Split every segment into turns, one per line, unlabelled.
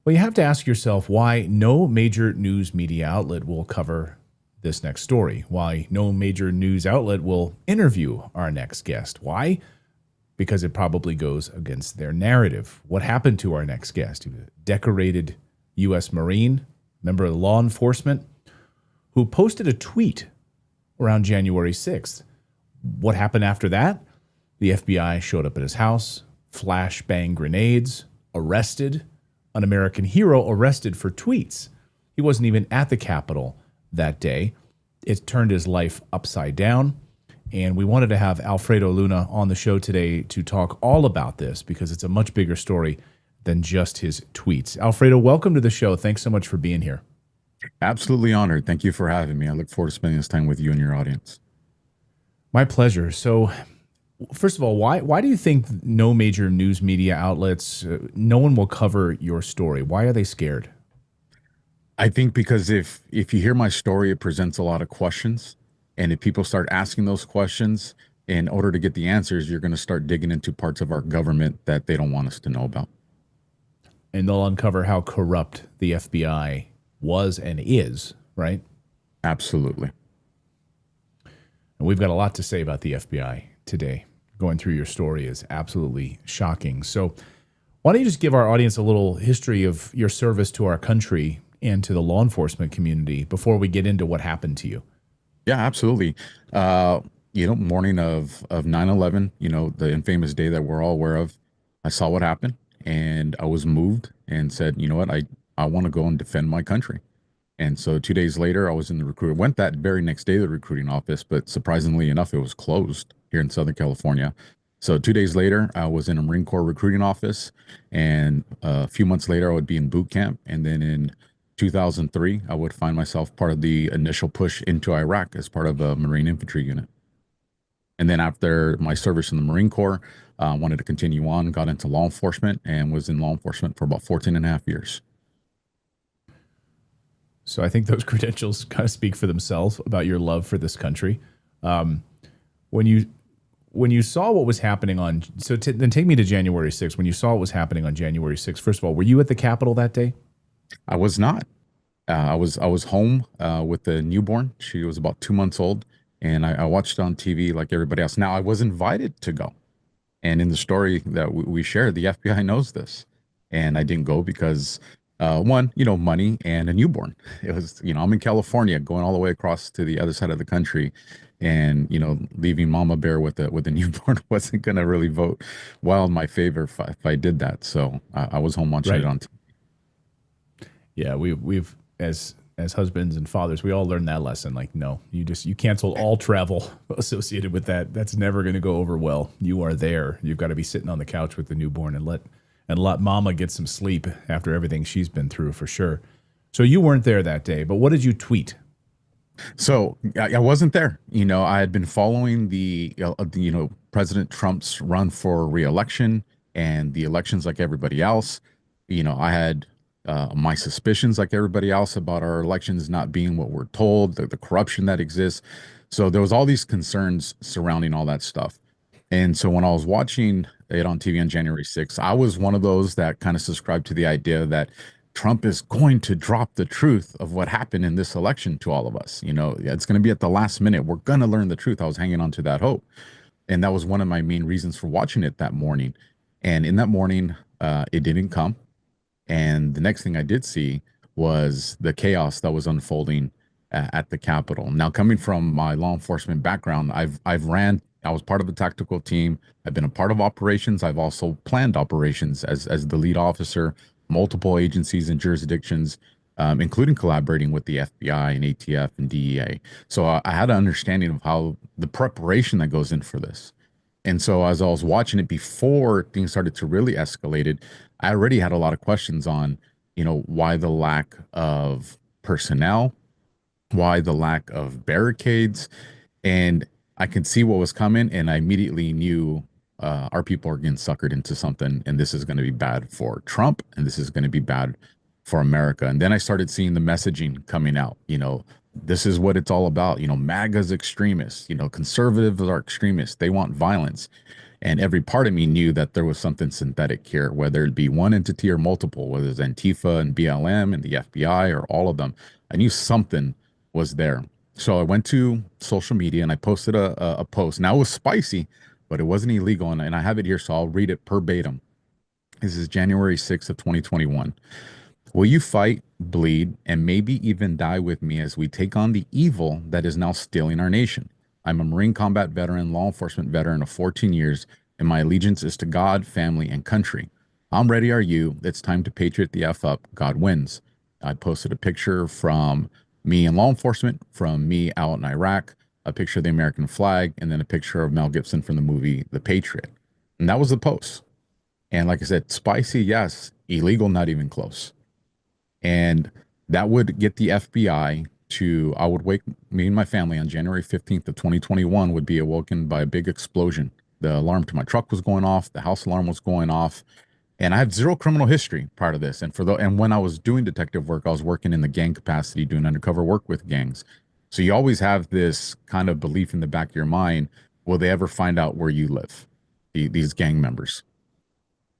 Well, you have to ask yourself why no major news media outlet will cover this next story, why no major news outlet will interview our next guest. Why? Because it probably goes against their narrative. What happened to our next guest? He was a decorated U.S. Marine, member of law enforcement, who posted a tweet around January 6th. What happened after that? The FBI showed up at his house, flashbang grenades, arrested an American hero arrested for tweets. He wasn't even at the Capitol that day. It turned his life upside down. And we wanted to have Alfredo Luna on the show today to talk all about this because it's a much bigger story than just his tweets. Alfredo, welcome to the show. Thanks so much for being here.
Absolutely honored. Thank you for having me. I look forward to spending this time with you and your audience.
My pleasure. So, first of all, why do you think no major news media outlets, no one will cover your story? Why are they scared?
I think because if you hear my story, it presents a lot of questions. And if people start asking those questions, in order to get the answers, you're going to start digging into parts of our government that they don't want us to know about.
And they'll uncover how corrupt the FBI was and is, right?
Absolutely.
And we've got a lot to say about the FBI today. Going through your story is absolutely shocking. So why don't you just give our audience a little history of your service to our country and to the law enforcement community before we get into what happened to you?
Yeah, absolutely. Morning of 9/11, the infamous day that we're all aware of, I saw what happened and I was moved and said, you know what, I want to go and defend my country. And so 2 days later, I was in the recruit. Went that very next day to the recruiting office, but surprisingly enough, it was closed here in Southern California. So 2 days later, I was in a Marine Corps recruiting office, and a few months later, I would be in boot camp. And then in 2003, I would find myself part of the initial push into Iraq as part of a Marine infantry unit. And then after my service in the Marine Corps, wanted to continue on, got into law enforcement, and was in law enforcement for about 14 and a half years.
So I think those credentials kind of speak for themselves about your love for this country. When you saw what was happening on, then take me to January 6th. When you saw what was happening on January 6th, first of all, were you at the Capitol that day?
I was not. I was home with the newborn. She was about 2 months old, and I watched it on TV like everybody else. Now I was invited to go, and in the story that we shared, the FBI knows this, and I didn't go because one, money and a newborn. It was, I'm in California, going all the way across to the other side of the country, and leaving Mama Bear with a newborn wasn't going to really vote well in my favor if I did that. So I was home watching it on TV.
Yeah, we've as husbands and fathers, we all learned that lesson. Like, no, you cancel all travel associated with that. That's never going to go over well. You are there. You've got to be sitting on the couch with the newborn and let Mama get some sleep after everything she's been through, for sure. So you weren't there that day, but what did you tweet?
So I wasn't there. I had been following President Trump's run for re-election and the elections like everybody else. I had my suspicions like everybody else about our elections not being what we're told, the corruption that exists. So there was all these concerns surrounding all that stuff. And so when I was watching it on TV on January 6th, I was one of those that kind of subscribed to the idea that Trump is going to drop the truth of what happened in this election to all of us. It's going to be at the last minute. We're going to learn the truth. I was hanging on to that hope. And that was one of my main reasons for watching it that morning. And in that morning, it didn't come. And the next thing I did see was the chaos that was unfolding at the Capitol. Now, coming from my law enforcement background, I was part of the tactical team. I've been a part of operations. I've also planned operations as the lead officer, multiple agencies and jurisdictions, including collaborating with the FBI and ATF and DEA. So I had an understanding of how the preparation that goes in for this. And so as I was watching it before things started to really escalate, I already had a lot of questions on, why the lack of personnel, why the lack of barricades. And I could see what was coming, and I immediately knew our people are getting suckered into something, and this is going to be bad for Trump, and this is going to be bad for America. And then I started seeing the messaging coming out. This is what it's all about. MAGA's extremists. Conservatives are extremists. They want violence. And every part of me knew that there was something synthetic here, whether it be one entity or multiple, whether it's Antifa and BLM and the FBI or all of them. I knew something was there. So I went to social media and I posted a post. Now it was spicy, but it wasn't illegal. And I have it here, so I'll read it verbatim. This is January 6th of 2021. Will you fight, bleed, and maybe even die with me as we take on the evil that is now stealing our nation? I'm a Marine combat veteran, law enforcement veteran of 14 years, and my allegiance is to God, family, and country. I'm ready, are you? It's time to patriot the F up. God wins. I posted a picture from me in law enforcement, from me out in Iraq, a picture of the American flag, and then a picture of Mel Gibson from the movie The Patriot. And that was the post. And like I said, spicy, yes, illegal, not even close. And that would get the FBI to, I would wake me and my family on January 15th of 2021 would be awoken by a big explosion. The alarm to my truck was going off, the house alarm was going off, and I had zero criminal history part of this. And when I was doing detective work, I was working in the gang capacity, doing undercover work with gangs. So you always have this kind of belief in the back of your mind, will they ever find out where you live? These gang members.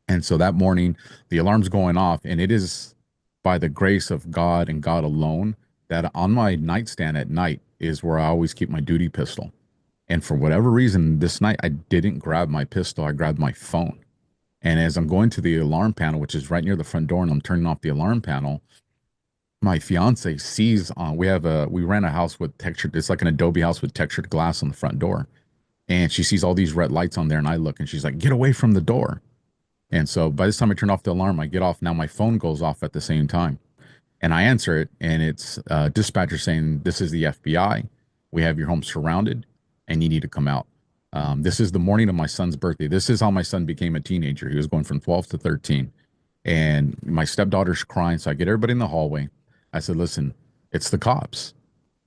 And so that morning, the alarm's going off, and it is by the grace of God and God alone that on my nightstand at night is where I always keep my duty pistol. And for whatever reason, this night I didn't grab my pistol, I grabbed my phone. And as I'm going to the alarm panel, which is right near the front door, and I'm turning off the alarm panel, my fiance sees we ran a house with textured, it's like an adobe house with textured glass on the front door. And she sees all these red lights on there, and I look and she's like, get away from the door. And so by this time I turn off the alarm, I get off. Now my phone goes off at the same time. And I answer it, and it's dispatcher saying, this is the FBI. We have your home surrounded, and you need to come out. This is the morning of my son's birthday. This is how my son became a teenager. He was going from 12 to 13. And my stepdaughter's crying. So I get everybody in the hallway. I said, listen, it's the cops.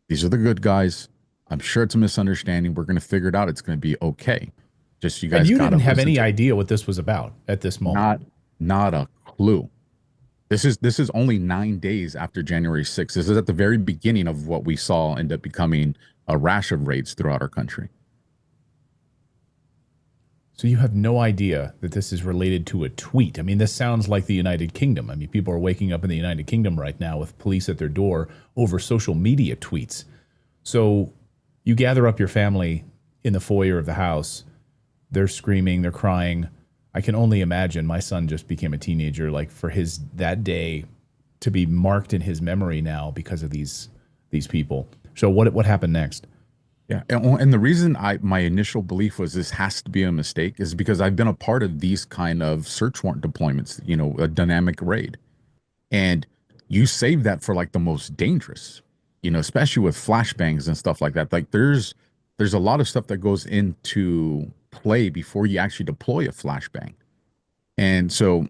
These are the good guys. I'm sure it's a misunderstanding. We're going to figure it out. It's going to be okay. Just you
And
guys
you
got to
didn't have
listen
any
to me.
idea what this was about at this moment.
Not a clue. This is only 9 days after January 6th. This is at the very beginning of what we saw end up becoming a rash of raids throughout our country.
So you have no idea that this is related to a tweet. I mean, this sounds like the United Kingdom. I mean, people are waking up in the United Kingdom right now with police at their door over social media tweets. So you gather up your family in the foyer of the house. They're screaming, they're crying. I can only imagine my son just became a teenager, like for his that day to be marked in his memory now because of these people. So what happened next?
Yeah, and the reason my initial belief was this has to be a mistake is because I've been a part of these kind of search warrant deployments, a dynamic raid, and you save that for like the most dangerous, especially with flashbangs and stuff like that. Like there's a lot of stuff that goes into play before you actually deploy a flashbang, and so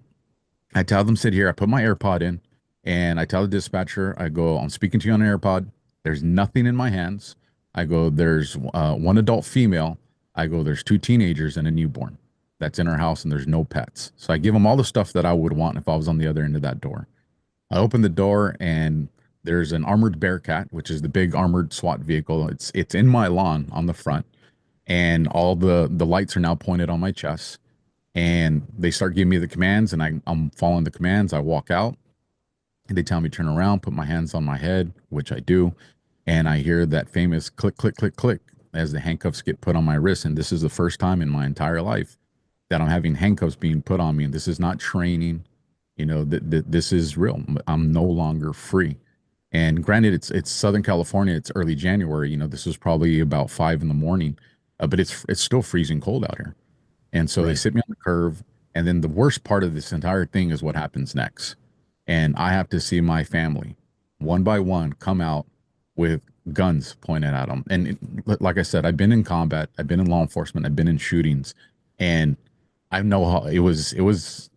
I tell them, sit here. I put my AirPod in, and I tell the dispatcher, I go, I'm speaking to you on an AirPod. There's nothing in my hands. I go, there's one adult female. I go, there's two teenagers and a newborn that's in our house, and there's no pets. So I give them all the stuff that I would want if I was on the other end of that door. I open the door, and there's an armored Bearcat, which is the big armored SWAT vehicle. It's in my lawn on the front, and all the lights are now pointed on my chest. And they start giving me the commands, and I'm following the commands. I walk out, and they tell me turn around, put my hands on my head, which I do. And I hear that famous click, click, click, click as the handcuffs get put on my wrist. And this is the first time in my entire life that I'm having handcuffs being put on me. And this is not training. This is real. I'm no longer free. And granted, it's Southern California. It's early January. This was probably about 5 in the morning, but it's still freezing cold out here. And so they
Right.
sit me on the curve. And then the worst part of this entire thing is what happens next. And I have to see my family one by one come out with guns pointed at them. And like I said, I've been in combat, I've been in law enforcement, I've been in shootings, and I know how it was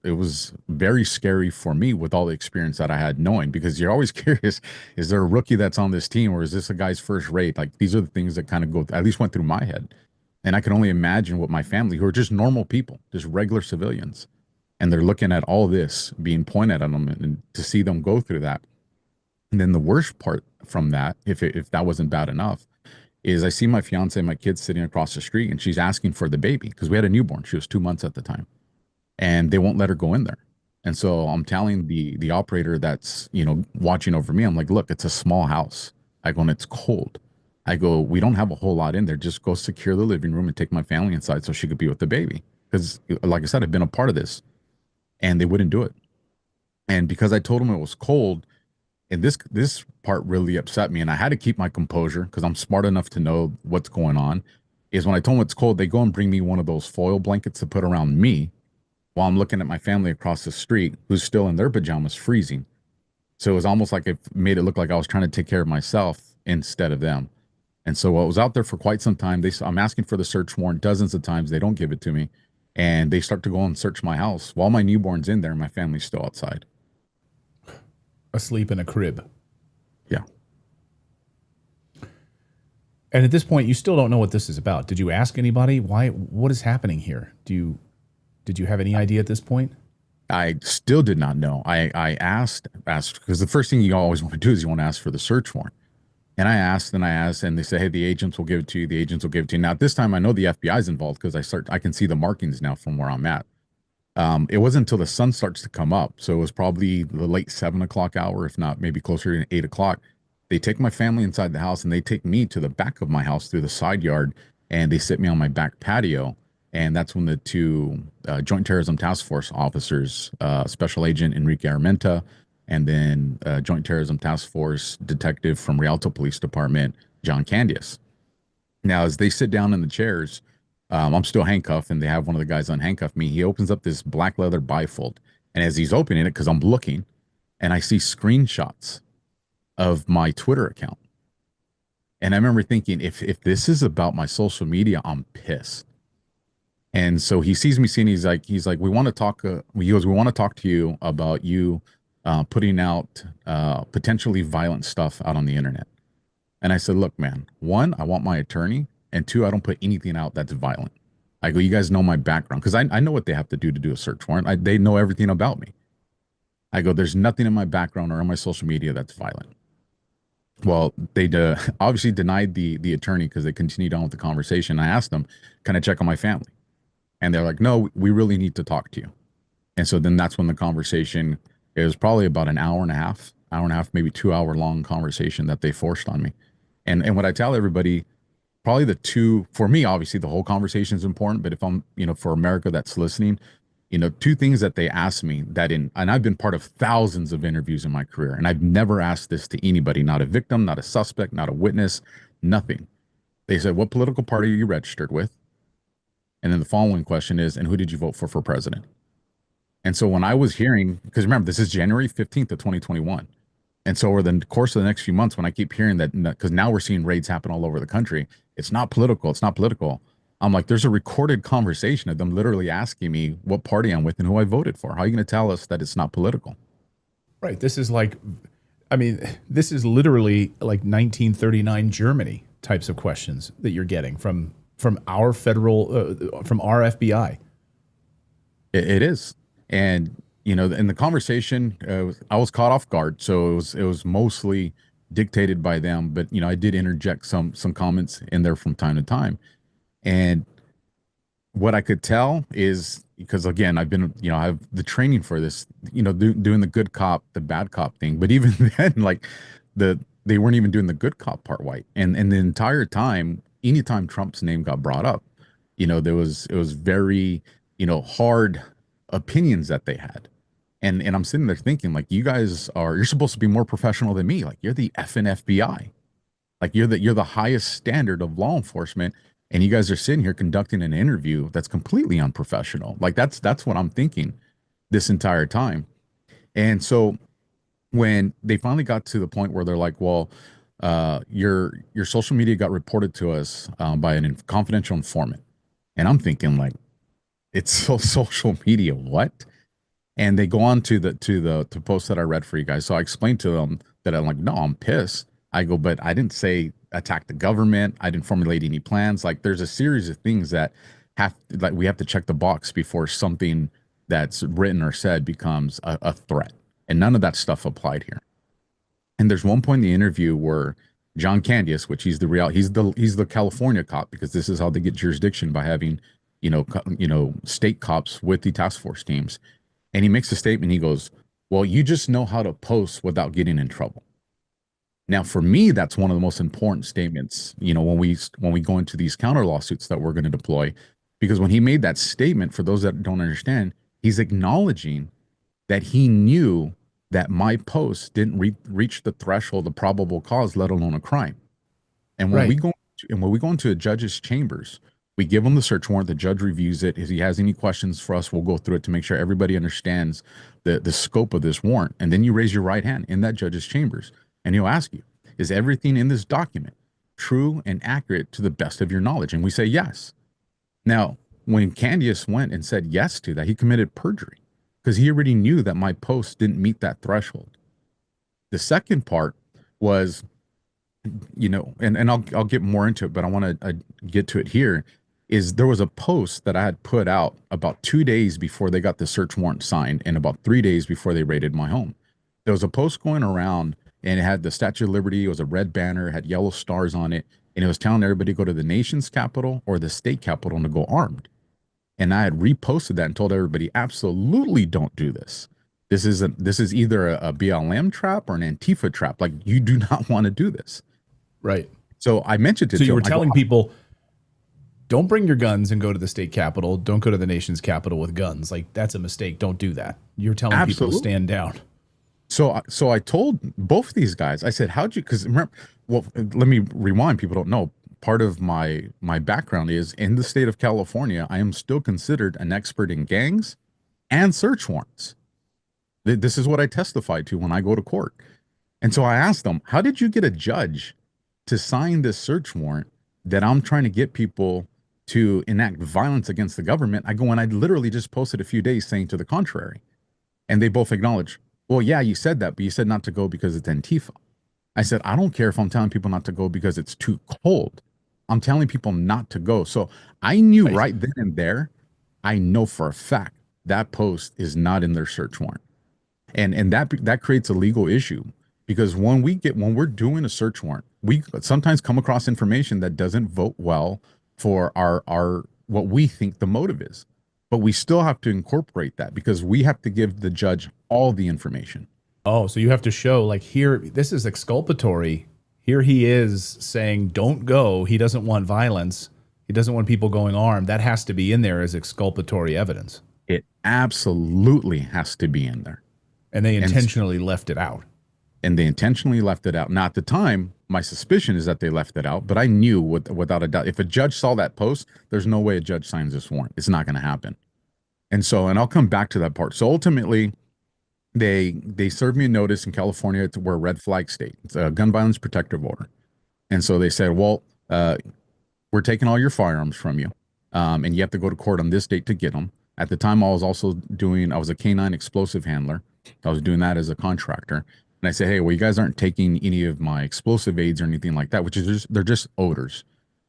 very scary for me with all the experience that I had knowing, because you're always curious, is there a rookie that's on this team, or is this a guy's first raid? Like these are the things that kind of at least went through my head. And I can only imagine what my family, who are just normal people, just regular civilians, and they're looking at all this being pointed at them, and to see them go through that. And then the worst part from that, if that wasn't bad enough, is I see my fiance and my kids sitting across the street, and she's asking for the baby because we had a newborn. She was 2 months at the time, and they won't let her go in there. And so I'm telling the operator that's, watching over me, I'm like, look, it's a small house. I go, and it's cold. I go, we don't have a whole lot in there. Just go secure the living room and take my family inside so she could be with the baby. Because, like I said, I've been a part of this, and they wouldn't do it. And because I told them it was cold, and this part really upset me, and I had to keep my composure because I'm smart enough to know what's going on. Is when I told them it's cold, they go and bring me one of those foil blankets to put around me while I'm looking at my family across the street who's still in their pajamas freezing. So it was almost like it made it look like I was trying to take care of myself instead of them. And so I was out there for quite some time. I'm asking for the search warrant dozens of times. They don't give it to me. And they start to go and search my house while my newborn's in there and my family's still outside.
Asleep in a crib.
Yeah.
And at this point, you still don't know what this is about. Did you ask anybody why? What is happening here? Did you have any idea at this point?
I still did not know. I asked because the first thing you always want to do is you want to ask for the search warrant. And I asked, and they said, "Hey, the agents will give it to you. The agents will give it to you." Now, at this time, I know the FBI is involved because I can see the markings now from where I'm at. It wasn't until the sun starts to come up, so it was probably the late 7 o'clock hour, if not maybe closer to 8 o'clock. They take my family inside the house, and they take me to the back of my house through the side yard, and they sit me on my back patio. And that's when the two Joint Terrorism Task Force officers, Special Agent Enrique Armenta, and then Joint Terrorism Task Force detective from Rialto Police Department, John Candias. Now, as they sit down in the chairs, I'm still handcuffed, and they have one of the guys unhandcuff me. He opens up this black leather bifold, and as he's opening it, because I'm looking, and I see screenshots of my Twitter account. And I remember thinking, if this is about my social media, I'm pissed. And so he sees me seeing, he's like, we want to talk. He goes, we want to talk to you about you putting out potentially violent stuff out on the internet. And I said, look, man, one, I want my attorney. And two, I don't put anything out that's violent. I go, you guys know my background because I know what they have to do a search warrant. They know everything about me. I go, there's nothing in my background or on my social media that's violent. Well, they obviously denied the attorney because they continued on with the conversation. I asked them, can I check on my family? And they're like, no, we really need to talk to you. And so then that's when the conversation, it was probably about an hour and a half, maybe 2 hour long conversation that they forced on me. And what I tell everybody, probably the two, for me, obviously the whole conversation is important, but if I'm, for America that's listening, two things that they asked me and I've been part of thousands of interviews in my career, and I've never asked this to anybody, not a victim, not a suspect, not a witness, nothing. They said, what political party are you registered with? And then the following question is, and who did you vote for president? And so when I was hearing, because remember, this is January 15th of 2021. And so over the course of the next few months, when I keep hearing that, because now we're seeing raids happen all over the country, it's not political. It's not political. I'm like, there's a recorded conversation of them literally asking me what party I'm with and who I voted for. How are you going to tell us that it's not political?
Right. This is like, this is literally like 1939 Germany types of questions that you're getting from our from our FBI.
It is. And, in the conversation, I was caught off guard. So it was mostly dictated by them. But, I did interject some comments in there from time to time. And what I could tell is, because again, I've been, I have the training for this, doing the good cop, the bad cop thing. But even then, like they weren't even doing the good cop part white. And the entire time, anytime Trump's name got brought up, it was very, hard opinions that they had. And I'm sitting there thinking, like, you're supposed to be more professional than me. Like, you're the effing FBI. Like, you're the highest standard of law enforcement. And you guys are sitting here conducting an interview that's completely unprofessional. Like, that's what I'm thinking this entire time. And so when they finally got to the point where they're like, well, your social media got reported to us by a confidential informant. And I'm thinking, like, it's social media, what? And they go on to the post that I read for you guys. So I explained to them that I'm like, no, I'm pissed. I go, but I didn't say attack the government. I didn't formulate any plans. Like, there's a series of things that we have to check the box before something that's written or said becomes a threat. And none of that stuff applied here. And there's one point in the interview where John Candius, which he's the California cop, because this is how they get jurisdiction, by having, state cops with the task force teams. And he makes a statement. He goes, "Well, you just know how to post without getting in trouble." Now, for me, that's one of the most important statements, when we go into these counter lawsuits that we're going to deploy, because when he made that statement, for those that don't understand, he's acknowledging that he knew that my post didn't reach the threshold of probable cause, let alone a crime. And when we
Right.
go when we go into a judge's chambers, we give him the search warrant. The judge reviews it. If he has any questions for us, we'll go through it to make sure everybody understands the scope of this warrant. And then you raise your right hand in that judge's chambers, and he'll ask you, "Is everything in this document true and accurate to the best of your knowledge?" And we say yes. Now, when Candius went and said yes to that, he committed perjury, because he already knew that my post didn't meet that threshold. The second part was, and I'll get more into it, but I want to get to it here. Is there was a post that I had put out about 2 days before they got the search warrant signed, and about 3 days before they raided my home. There was a post going around, and it had the Statue of Liberty. It was a red banner, it had yellow stars on it, and it was telling everybody to go to the nation's capital or the state capital and to go armed. And I had reposted that and told everybody, absolutely don't do this. This is either a BLM trap or an Antifa trap. Like, you do not want to do this.
Right.
So I mentioned it
So
to
you were
him. I go,
telling people, don't bring your guns and go to the state capitol. Don't go to the nation's capital with guns. Like, that's a mistake. Don't do that. You're telling people to
absolutely.
stand down.
So I told both of these guys, I said, how'd you, because remember, well, let me rewind. People don't know. Part of my background is, in the state of California, I am still considered an expert in gangs and search warrants. This is what I testified to when I go to court. And so I asked them, how did you get a judge to sign this search warrant that I'm trying to get people to enact violence against the government? I go, and I literally just posted a few days saying to the contrary. And they both acknowledge, well, yeah, you said that, but you said not to go because it's Antifa. I said, I don't care if I'm telling people not to go because it's too cold. I'm telling people not to go. So I knew
Right.
right then and there, I know for a fact that post is not in their search warrant. And that creates a legal issue, because when we're doing a search warrant, we sometimes come across information that doesn't vote well for our what we think the motive is. But we still have to incorporate that, because we have to give the judge all the information.
Oh, so you have to show, like, here, this is exculpatory. Here he is saying, don't go. He doesn't want violence. He doesn't want people going armed. That has to be in there as exculpatory evidence.
It absolutely has to be in there.
And they
And
intentionally left it out.
and they intentionally left it out. Now, at the time, my suspicion is that they left it out, but I knew without a doubt, if a judge saw that post, there's no way a judge signs this warrant. It's not going to happen. And I'll come back to that part. So ultimately, they served me a notice in California. We're a red flag state. It's a gun violence protective order. And so they said, well, we're taking all your firearms from you, and you have to go to court on this date to get them. At the time, I was a canine explosive handler. I was doing that as a contractor. And I said, hey, well, you guys aren't taking any of my explosive aids or anything like that, which is they're just odors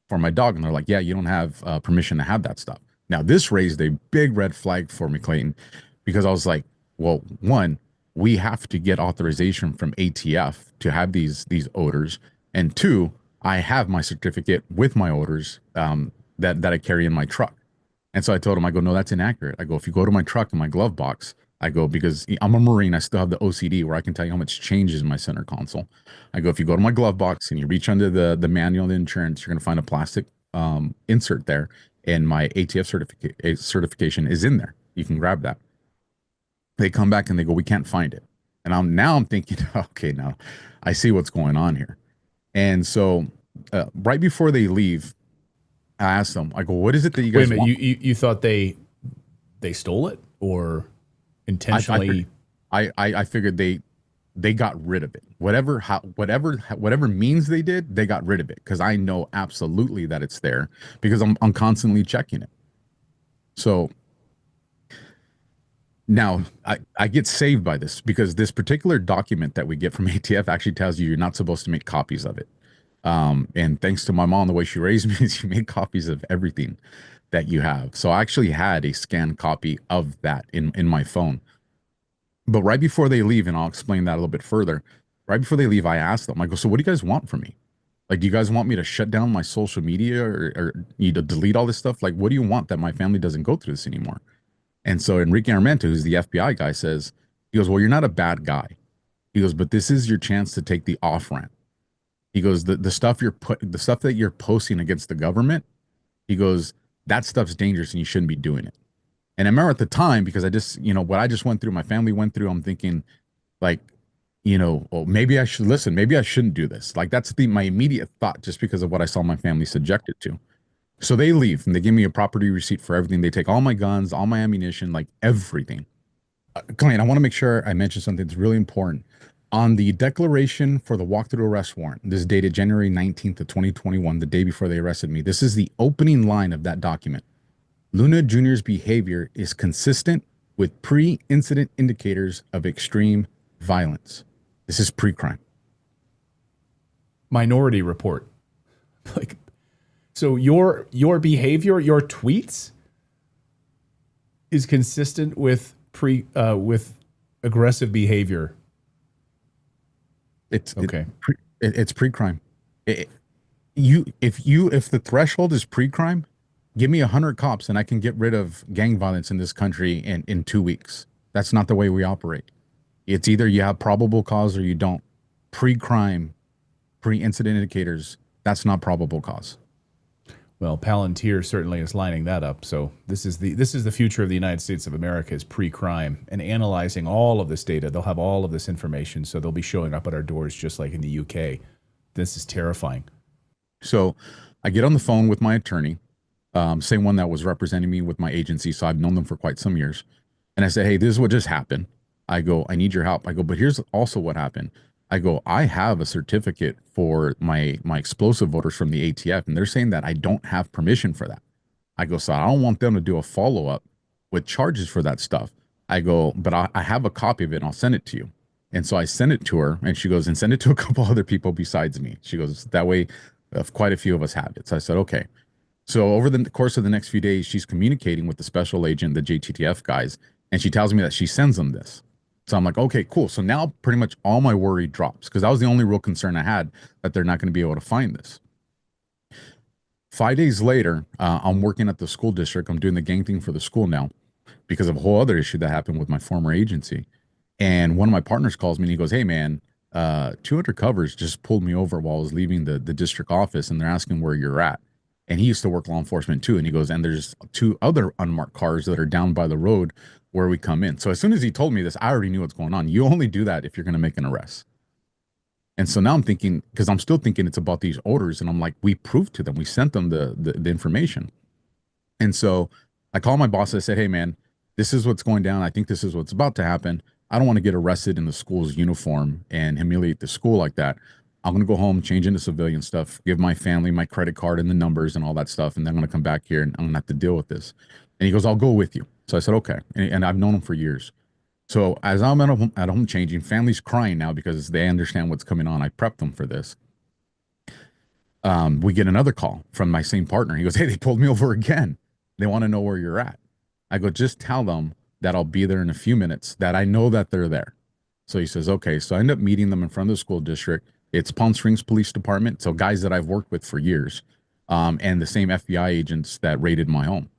for my dog. And they're like, yeah, you don't have permission to have that stuff. Now, this raised a big red flag for me, Clayton, because I was like, well, one, we have to get authorization from ATF to have these odors. And two, I have my certificate with my odors that I carry in my truck. And so I told him, I go, no, that's inaccurate. I go, if you go to my truck in my glove box, I go, because I'm a Marine, I still have the OCD where I can tell you how much changes in my center console. I go, if you go to my glove box and you reach under the manual of the insurance, you're going to find a plastic insert there, and my ATF certification is in there. You can grab that. They come back and they go, we can't find it. And I'm thinking, okay, now I see what's going on here. And so right before they leave, I asked them, I go, what is it that you
Wait a
guys
minute.
want?
You thought they stole it, or intentionally?
I figured they got rid of it. Whatever means they did, they got rid of it, because I know absolutely that it's there, because I'm constantly checking it. So now I get saved by this, because this particular document that we get from ATF actually tells you you're not supposed to make copies of it. And thanks to my mom, the way she raised me, she made copies of everything that you have. So I actually had a scanned copy of that in my phone. But right before they leave, and I'll explain that a little bit further, right before they leave, I asked them, I go, so what do you guys want from me? Like, do you guys want me to shut down my social media or you to delete all this stuff? Like, what do you want that my family doesn't go through this anymore? And so Enrique Armento, who's the FBI guy, says, he goes, well, you're not a bad guy. He goes, but this is your chance to take the off ramp. He goes, the stuff that you're posting against the government, he goes, that stuff's dangerous and you shouldn't be doing it. And I remember at the time, because I just, what I just went through, my family went through, I'm thinking, like, well, maybe I should listen. Maybe I shouldn't do this. Like, that's my immediate thought, just because of what I saw my family subjected to. So they leave and they give me a property receipt for everything. They take all my guns, all my ammunition, like everything. Client, I want to make sure I mention something that's really important. On the declaration for the walkthrough arrest warrant, this is dated January 19th of 2021, the day before they arrested me. This is the opening line of that document. Luna Jr.'s behavior is consistent with pre-incident indicators of extreme violence. This is pre-crime.
Minority Report. Like, so your behavior, your tweets, is consistent with with aggressive behavior.
It's
okay.
It's pre-crime. If the threshold is pre-crime, give me 100 cops and I can get rid of gang violence in this country in 2 weeks. That's not the way we operate. It's either you have probable cause or you don't. Pre-crime, pre-incident indicators, that's not probable cause.
Well, Palantir certainly is lining that up. So this is the future of the United States of America, is pre-crime and analyzing all of this data. They'll have all of this information, so they'll be showing up at our doors just like in the UK. This is terrifying.
So I get on the phone with my attorney, same one that was representing me with my agency. So I've known them for quite some years. And I said, hey, this is what just happened. I go, I need your help. I go, but here's also what happened. I go, I have a certificate for my explosive voters from the ATF, and they're saying that I don't have permission for that. I go, so I don't want them to do a follow-up with charges for that stuff. I go, but I have a copy of it and I'll send it to you. And so I sent it to her and she goes, and send it to a couple other people besides me. She goes, that way quite a few of us have it. So I said, okay. So over the course of the next few days, she's communicating with the special agent, the JTTF guys, and she tells me that she sends them this. So I'm like, okay, cool. So now pretty much all my worry drops, because that was the only real concern I had, that they're not going to be able to find this. 5 days later, I'm working at the school district. I'm doing the gang thing for the school now because of a whole other issue that happened with my former agency. And one of my partners calls me and he goes, hey, man, 200 covers just pulled me over while I was leaving the district office, and they're asking where you're at. And he used to work law enforcement too. And he goes, and there's 2 other unmarked cars that are down by the road where we come in. So as soon as he told me this, I already knew what's going on. You only do that if you're going to make an arrest. And so now I'm thinking, because I'm still thinking it's about these orders, and I'm like, we proved to them, we sent them the information. And so I called my boss. I said, hey, man, this is what's going down. I think this is what's about to happen. I don't want to get arrested in the school's uniform and humiliate the school like that. I'm going to go home, change into civilian stuff, give my family my credit card and the numbers and all that stuff. And then I'm going to come back here and I'm going to have to deal with this. And he goes, I'll go with you. So I said, okay. And I've known him for years. So as I'm at home changing, family's crying now because they understand what's coming on. I prepped them for this. We get another call from my same partner. He goes, hey, they pulled me over again. They want to know where you're at. I go, just tell them that I'll be there in a few minutes, that I know that they're there. So he says, okay. So I end up meeting them in front of the school district. It's Palm Springs Police Department. So guys that I've worked with for years, and the same FBI agents that raided my home.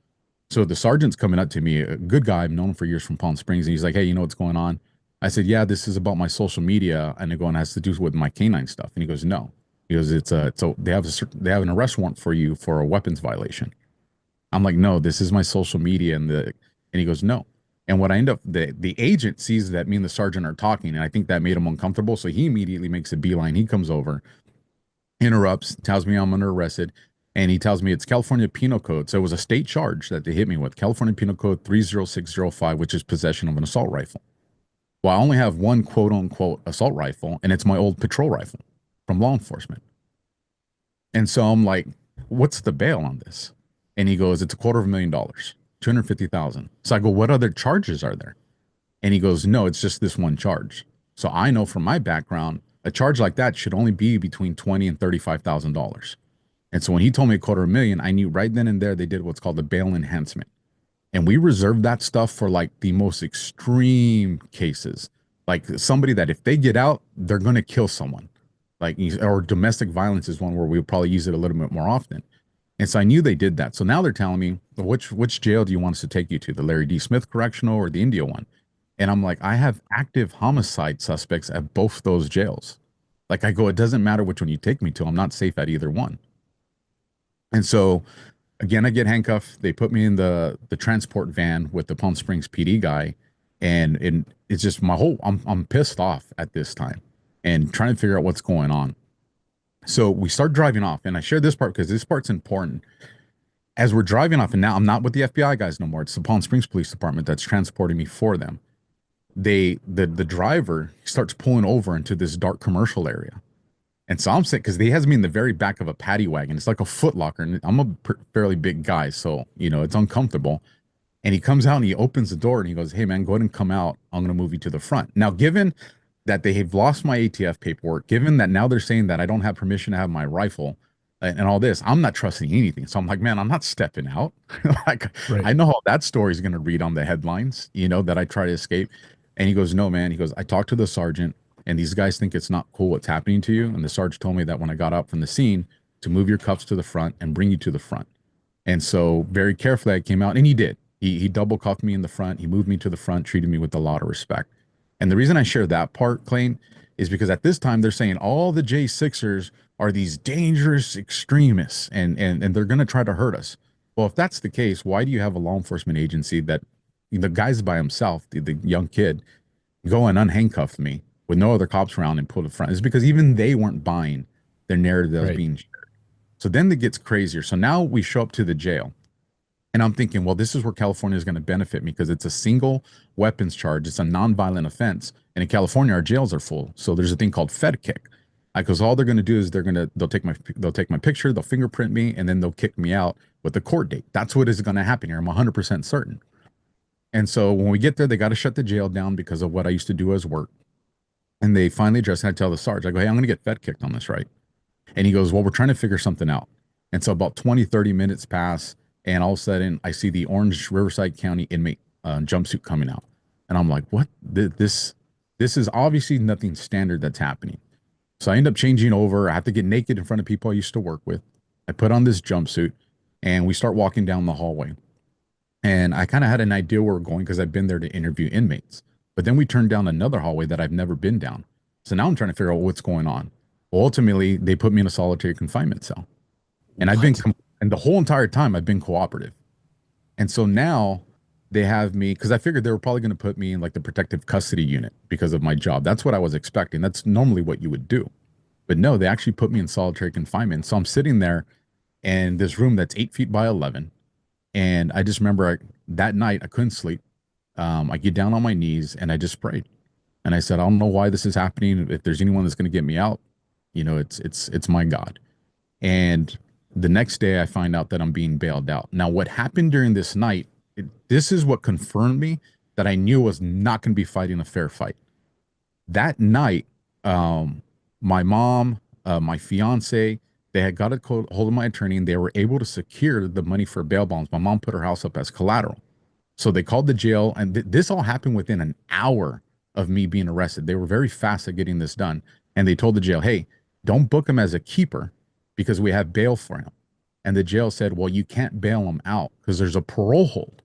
So the sergeant's coming up to me, a good guy, I've known him for years from Palm Springs. And he's like, hey, you know what's going on? I said, yeah, this is about my social media. And they go, and it has to do with my canine stuff. And he goes, no. He goes, they have an arrest warrant for you for a weapons violation. I'm like, no, this is my social media. And he goes, no. And what I end up, the agent sees that me and the sergeant are talking, and I think that made him uncomfortable. So he immediately makes a beeline. He comes over, interrupts, tells me I'm under arrested. And he tells me it's California Penal Code. So it was a state charge that they hit me with, California Penal Code 30605, which is possession of an assault rifle. Well, I only have one quote unquote assault rifle, and it's my old patrol rifle from law enforcement. And so I'm like, what's the bail on this? And he goes, it's $250,000, 250,000. So I go, what other charges are there? And he goes, no, it's just this one charge. So I know from my background, a charge like that should only be between $20,000 and $35,000. And so when he told me $250,000, I knew right then and there they did what's called a bail enhancement. And we reserved that stuff for like the most extreme cases, like somebody that if they get out, they're going to kill someone. like, or domestic violence is one where we would probably use it a little bit more often. And so I knew they did that. So now they're telling me, "Well, which jail do you want us to take you to? The Larry D. Smith Correctional or the India one?" And I'm like, I have active homicide suspects at both those jails. Like I go, it doesn't matter which one you take me to. I'm not safe at either one. And so again, I get handcuffed. They put me in the transport van with the Palm Springs PD guy, and it's just my whole. I'm pissed off at this time, and trying to figure out what's going on. So we start driving off, and I share this part because this part's important. As we're driving off, and now I'm not with the FBI guys no more. It's the Palm Springs Police Department that's transporting me for them. The driver starts pulling over into this dark commercial area. And so I'm saying, because he has me in the very back of a paddy wagon. It's like a Foot Locker, and I'm a fairly big guy, so it's uncomfortable. And he comes out and he opens the door and he goes, "Hey man, go ahead and come out. I'm gonna move you to the front." Now, given that they have lost my ATF paperwork, given that now they're saying that I don't have permission to have my rifle and all this, I'm not trusting anything. So I'm like, man, I'm not stepping out. Like
Right.
I know how that story is gonna read on the headlines, that I try to escape. And he goes, "No, man." He goes, "I talked to the sergeant and these guys think it's not cool what's happening to you. And the sergeant told me that when I got out from the scene to move your cuffs to the front and bring you to the front." And so very carefully I came out, and he did. He double cuffed me in the front. He moved me to the front, treated me with a lot of respect. And the reason I share that part, Clayton, is because at this time they're saying all the J6ers are these dangerous extremists and they're going to try to hurt us. Well, if that's the case, why do you have a law enforcement agency that the guy's by himself, the young kid, go and unhandcuff me with no other cops around and pull the front? It's because even they weren't buying the narrative that was
Right.
being shared. So then it gets crazier. So now we show up to the jail. And I'm thinking, well, this is where California is going to benefit me because it's a single weapons charge. It's a nonviolent offense. And in California, our jails are full. So there's a thing called Fed kick. Because all they're going to do is they'll take my picture, they'll fingerprint me, and then they'll kick me out with the court date. That's what is going to happen here. I'm 100% certain. And so when we get there, they got to shut the jail down because of what I used to do as work. And they finally address, and I tell the sarge, I go, "Hey, I'm going to get Fed kicked on this, right?" And he goes, "Well, we're trying to figure something out." And so about 20, 30 minutes pass, and all of a sudden I see the orange Riverside County inmate jumpsuit coming out. And I'm like, what? This is obviously nothing standard that's happening. So I end up changing over. I have to get naked in front of people I used to work with. I put on this jumpsuit and we start walking down the hallway. And I kind of had an idea where we're going because I've been there to interview inmates. But then we turned down another hallway that I've never been down. So now I'm trying to figure out what's going on. Well, ultimately, they put me in a solitary confinement cell. And
What?
and the whole entire time I've been cooperative. And so now they have me, because I figured they were probably going to put me in like the protective custody unit because of my job. That's what I was expecting. That's normally what you would do. But no, they actually put me in solitary confinement. So I'm sitting there in this room that's 8 feet by 11. And I just remember that night I couldn't sleep. I get down on my knees and I just prayed. And I said, "I don't know why this is happening. If there's anyone that's going to get me out, it's my God." And the next day I find out that I'm being bailed out. Now, what happened during this night, this is what confirmed me that I knew I was not going to be fighting a fair fight. That night, my mom, my fiance, they had got a hold of my attorney and they were able to secure the money for bail bonds. My mom put her house up as collateral. So they called the jail, and this all happened within an hour of me being arrested. They were very fast at getting this done. And they told the jail, "Hey, don't book him as a keeper because we have bail for him." And the jail said, "Well, you can't bail him out because there's a parole hold."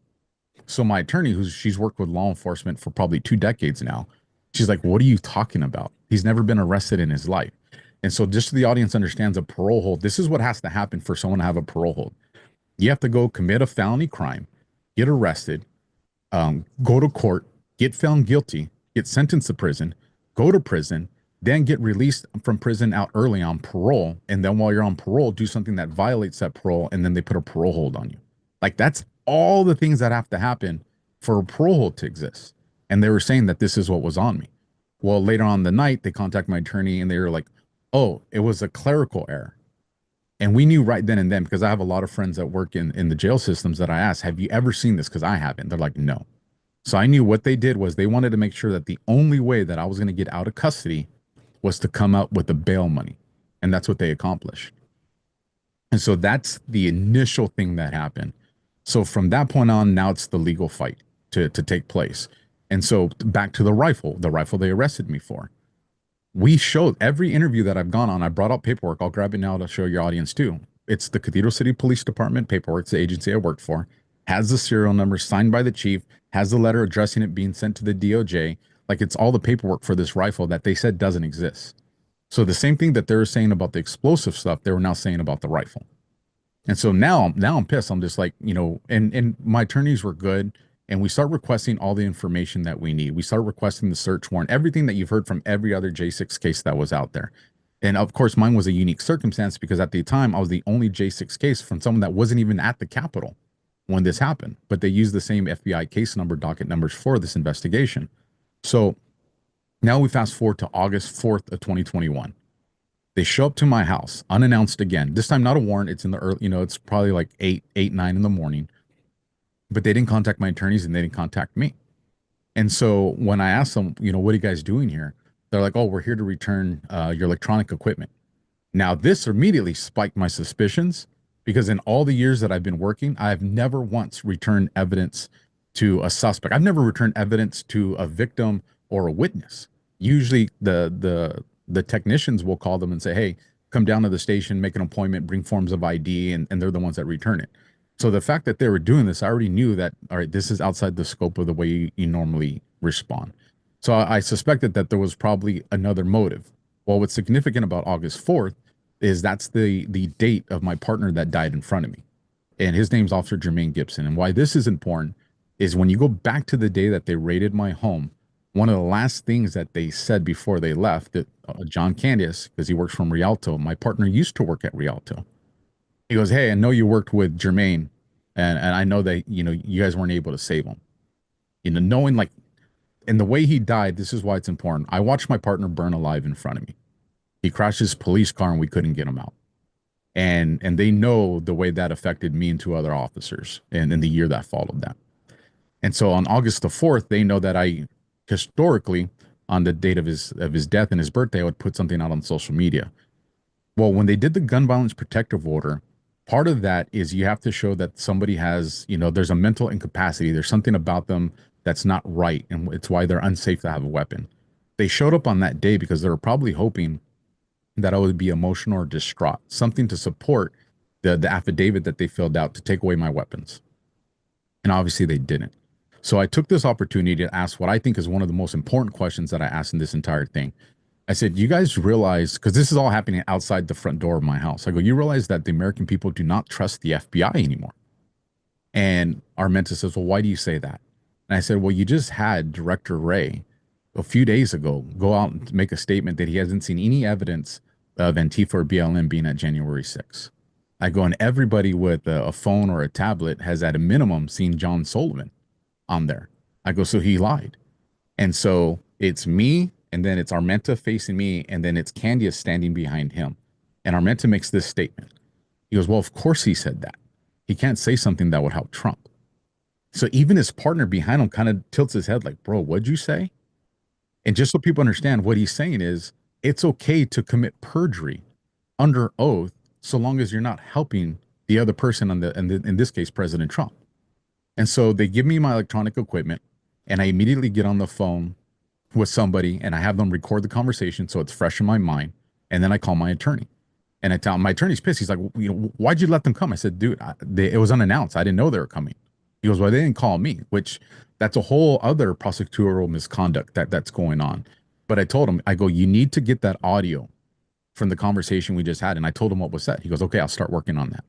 So my attorney, she's worked with law enforcement for probably 2 decades now, she's like, "What are you talking about? He's never been arrested in his life." And so just so the audience understands a parole hold, this is what has to happen for someone to have a parole hold. You have to go commit a felony crime, get arrested, go to court, get found guilty, get sentenced to prison, go to prison, then get released from prison out early on parole. And then while you're on parole, do something that violates that parole. And then they put a parole hold on you. Like that's all the things that have to happen for a parole hold to exist. And they were saying that this is what was on me. Well, later on in the night, they contact my attorney and they were like, "Oh, it was a clerical error." And we knew right then and then, because I have a lot of friends that work in the jail systems, that I asked, "Have you ever seen this?" Because I haven't. They're like, "No." So I knew what they did was they wanted to make sure that the only way that I was going to get out of custody was to come up with the bail money. And that's what they accomplished. And so that's the initial thing that happened. So from that point on, now it's the legal fight to take place. And so back to the rifle they arrested me for. We showed every interview that I've gone on. I brought up paperwork. I'll grab it now to show your audience too. It's the Cathedral City Police Department paperwork. It's the agency I worked for. Has the serial number signed by the chief. Has the letter addressing it being sent to the DOJ. Like it's all the paperwork for this rifle that they said doesn't exist. So the same thing that they were saying about the explosive stuff, they were now saying about the rifle. And so now I'm pissed. I'm just like, and my attorneys were good. And we start requesting all the information that we need. We start requesting the search warrant, everything that you've heard from every other J6 case that was out there. And of course, mine was a unique circumstance because at the time I was the only J6 case from someone that wasn't even at the Capitol when this happened, but they used the same FBI case number, docket numbers for this investigation. So now we fast forward to August 4th of 2021. They show up to my house unannounced again. This time, not a warrant. It's in the early, it's probably like 9 in the morning. But they didn't contact my attorneys and they didn't contact me. And so when I asked them, what are you guys doing here? They're like, oh, we're here to return your electronic equipment. Now, this immediately spiked my suspicions because in all the years that I've been working, I've never once returned evidence to a suspect. I've never returned evidence to a victim or a witness. Usually the technicians will call them and say, hey, come down to the station, make an appointment, bring forms of ID, and they're the ones that return it. So the fact that they were doing this, I already knew that, all right, this is outside the scope of the way you normally respond. So I suspected that there was probably another motive. Well, what's significant about August 4th is that's the date of my partner that died in front of me. And his name's Officer Jermaine Gibson. And why this is important is when you go back to the day that they raided my home, one of the last things that they said before they left, that John Candias, because he works from Rialto, my partner used to work at Rialto. He goes, hey, I know you worked with Jermaine, and I know that, you guys weren't able to save him. Knowing like, and the way he died, this is why it's important. I watched my partner burn alive in front of me. He crashed his police car and we couldn't get him out. And they know the way that affected me and two other officers and in the year that followed that. And so on August the 4th, they know that I historically, on the date of his death and his birthday, I would put something out on social media. Well, when they did the gun violence protective order, part of that is you have to show that somebody has, there's a mental incapacity. There's something about them that's not right. And it's why they're unsafe to have a weapon. They showed up on that day because they were probably hoping that I would be emotional or distraught, something to support the affidavit that they filled out to take away my weapons. And obviously they didn't. So I took this opportunity to ask what I think is one of the most important questions that I asked in this entire thing. I said, you guys realize, because this is all happening outside the front door of my house. I go, you realize that the American people do not trust the FBI anymore. And Armenta says, well, why do you say that? And I said, well, you just had Director Wray a few days ago go out and make a statement that he hasn't seen any evidence of Antifa or BLM being at January 6th. I go, and everybody with a phone or a tablet has at a minimum seen John Sullivan on there. I go, so he lied. And so it's me, and then it's Armenta facing me, and then it's Candia standing behind him. And Armenta makes this statement. He goes, well, of course he said that. He can't say something that would help Trump. So even his partner behind him kind of tilts his head like, bro, what'd you say? And just so people understand, what he's saying is it's okay to commit perjury under oath so long as you're not helping the other person in this case, President Trump. And so they give me my electronic equipment, and I immediately get on the phone with somebody and I have them record the conversation so it's fresh in my mind. And then I call my attorney and I tell him, my attorney's pissed. He's like, why'd you let them come? I said, dude, it was unannounced. I didn't know they were coming. He goes, well, they didn't call me, which that's a whole other prosecutorial misconduct that's going on. But I told him, I go, you need to get that audio from the conversation we just had. And I told him what was said. He goes, okay, I'll start working on that.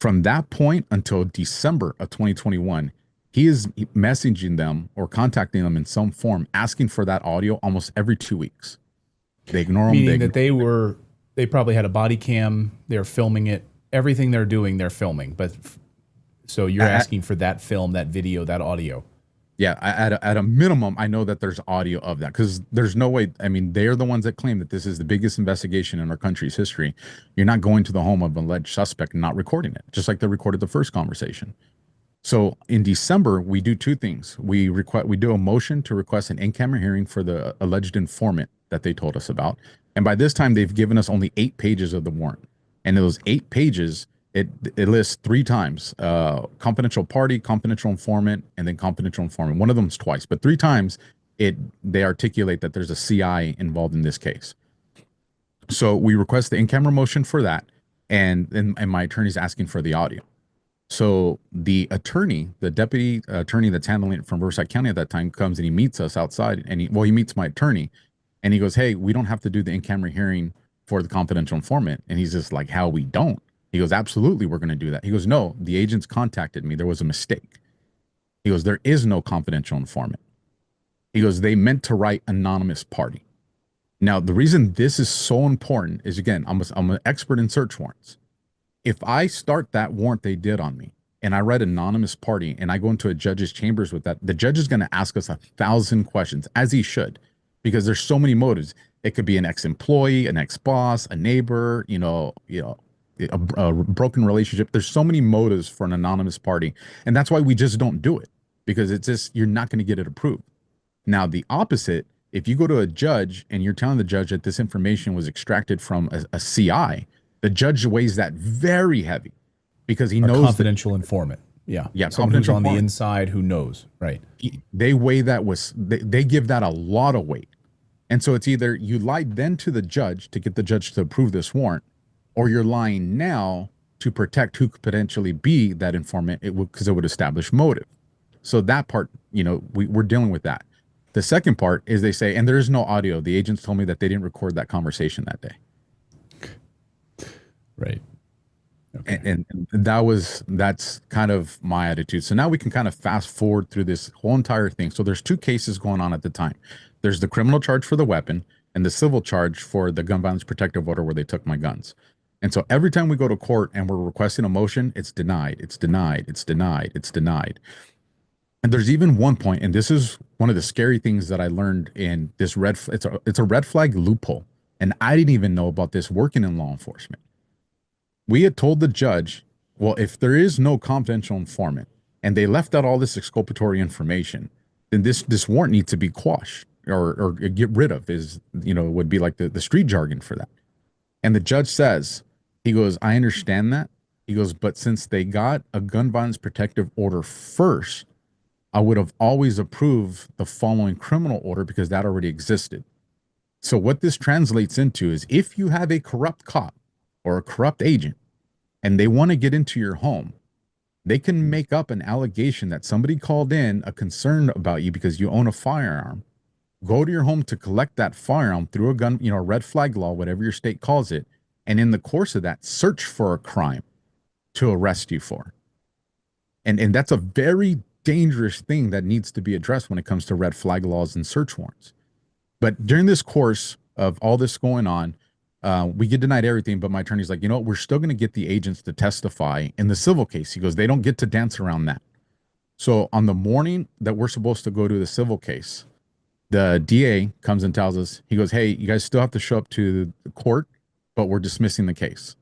From that point until December of 2021, he is messaging them or contacting them in some form, asking for that audio almost every 2 weeks. They ignore them.
Meaning that they probably had a body cam. They're filming it. Everything they're doing, they're filming. But so you're asking for that film, that video, that audio.
Yeah, at a minimum, I know that there's audio of that because there's no way. I mean, they're the ones that claim that this is the biggest investigation in our country's history. You're not going to the home of an alleged suspect and not recording it, just like they recorded the first conversation. So in December, we do two things. We do a motion to request an in-camera hearing for the alleged informant that they told us about. And by this time, they've given us only 8 pages of the warrant. And in those 8 pages, it lists 3 times, confidential party, confidential informant, and then confidential informant. One of them is twice, but 3 times it they articulate that there's a CI involved in this case. So we request the in-camera motion for that, and my attorney's asking for the audio. So the attorney, the deputy attorney that's handling it from Riverside County at that time, comes and he meets us outside, and he meets my attorney, and he goes, "Hey, we don't have to do the in-camera hearing for the confidential informant." And he's just like, "How we don't?" He goes, "Absolutely, we're going to do that." He goes, "No, the agents contacted me. There was a mistake." He goes, "There is no confidential informant." He goes, "They meant to write anonymous party." Now, the reason this is so important is, again, I'm an expert in search warrants. If I start that warrant they did on me and I write anonymous party and I go into a judge's chambers with that, the judge is going to ask us 1,000 questions, as he should, because there's so many motives. It could be an ex-employee, an ex-boss, a neighbor, a broken relationship. There's so many motives for an anonymous party. And that's why we just don't do it, because it's just, you're not going to get it approved. Now, the opposite, if you go to a judge and you're telling the judge that this information was extracted from a CI, the judge weighs that very heavy because he knows
confidential informant. Yeah.
Yeah.
Someone who's on the inside who knows. Right.
They weigh that they give that a lot of weight. And so it's either you lied then to the judge to get the judge to approve this warrant, or you're lying now to protect who could potentially be that informant, because it would establish motive. So that part, we're dealing with that. The second part is they say, and there is no audio. The agents told me that they didn't record that conversation that day.
Right.
Okay. And that's kind of my attitude. So now we can kind of fast forward through this whole entire thing. So there's two cases going on at the time. There's the criminal charge for the weapon and the civil charge for the gun violence protective order where they took my guns. And so every time we go to court and we're requesting a motion, it's denied, it's denied, it's denied, it's denied. And there's even one point, and this is one of the scary things that I learned in this it's a red flag loophole. And I didn't even know about this working in law enforcement. We had told the judge, well, if there is no confidential informant and they left out all this exculpatory information, then this warrant needs to be quashed or get rid of, would be like the street jargon for that. And the judge says, he goes, "I understand that." He goes, "But since they got a gun violence protective order first, I would have always approved the following criminal order because that already existed." So what this translates into is, if you have a corrupt cop or a corrupt agent and they want to get into your home, they can make up an allegation that somebody called in a concern about you because you own a firearm, go to your home to collect that firearm through a gun, a red flag law, whatever your state calls it, and in the course of that, search for a crime to arrest you for. And that's a very dangerous thing that needs to be addressed when it comes to red flag laws and search warrants. But during this course of all this going on, we get denied everything, but my attorney's like, we're still going to get the agents to testify in the civil case. He goes, they don't get to dance around that. So on the morning that we're supposed to go to the civil case, the DA comes and tells us, he goes, "Hey, you guys still have to show up to the court, but we're dismissing the case."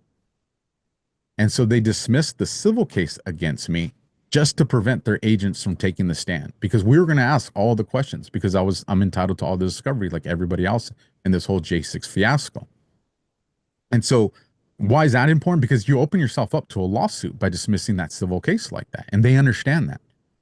And so they dismissed the civil case against me just to prevent their agents from taking the stand, because we were going to ask all the questions, because I'm entitled to all the discovery like everybody else in this whole J6 fiasco. And so why is that important? Because you open yourself up to a lawsuit by dismissing that civil case like that. And they understand that.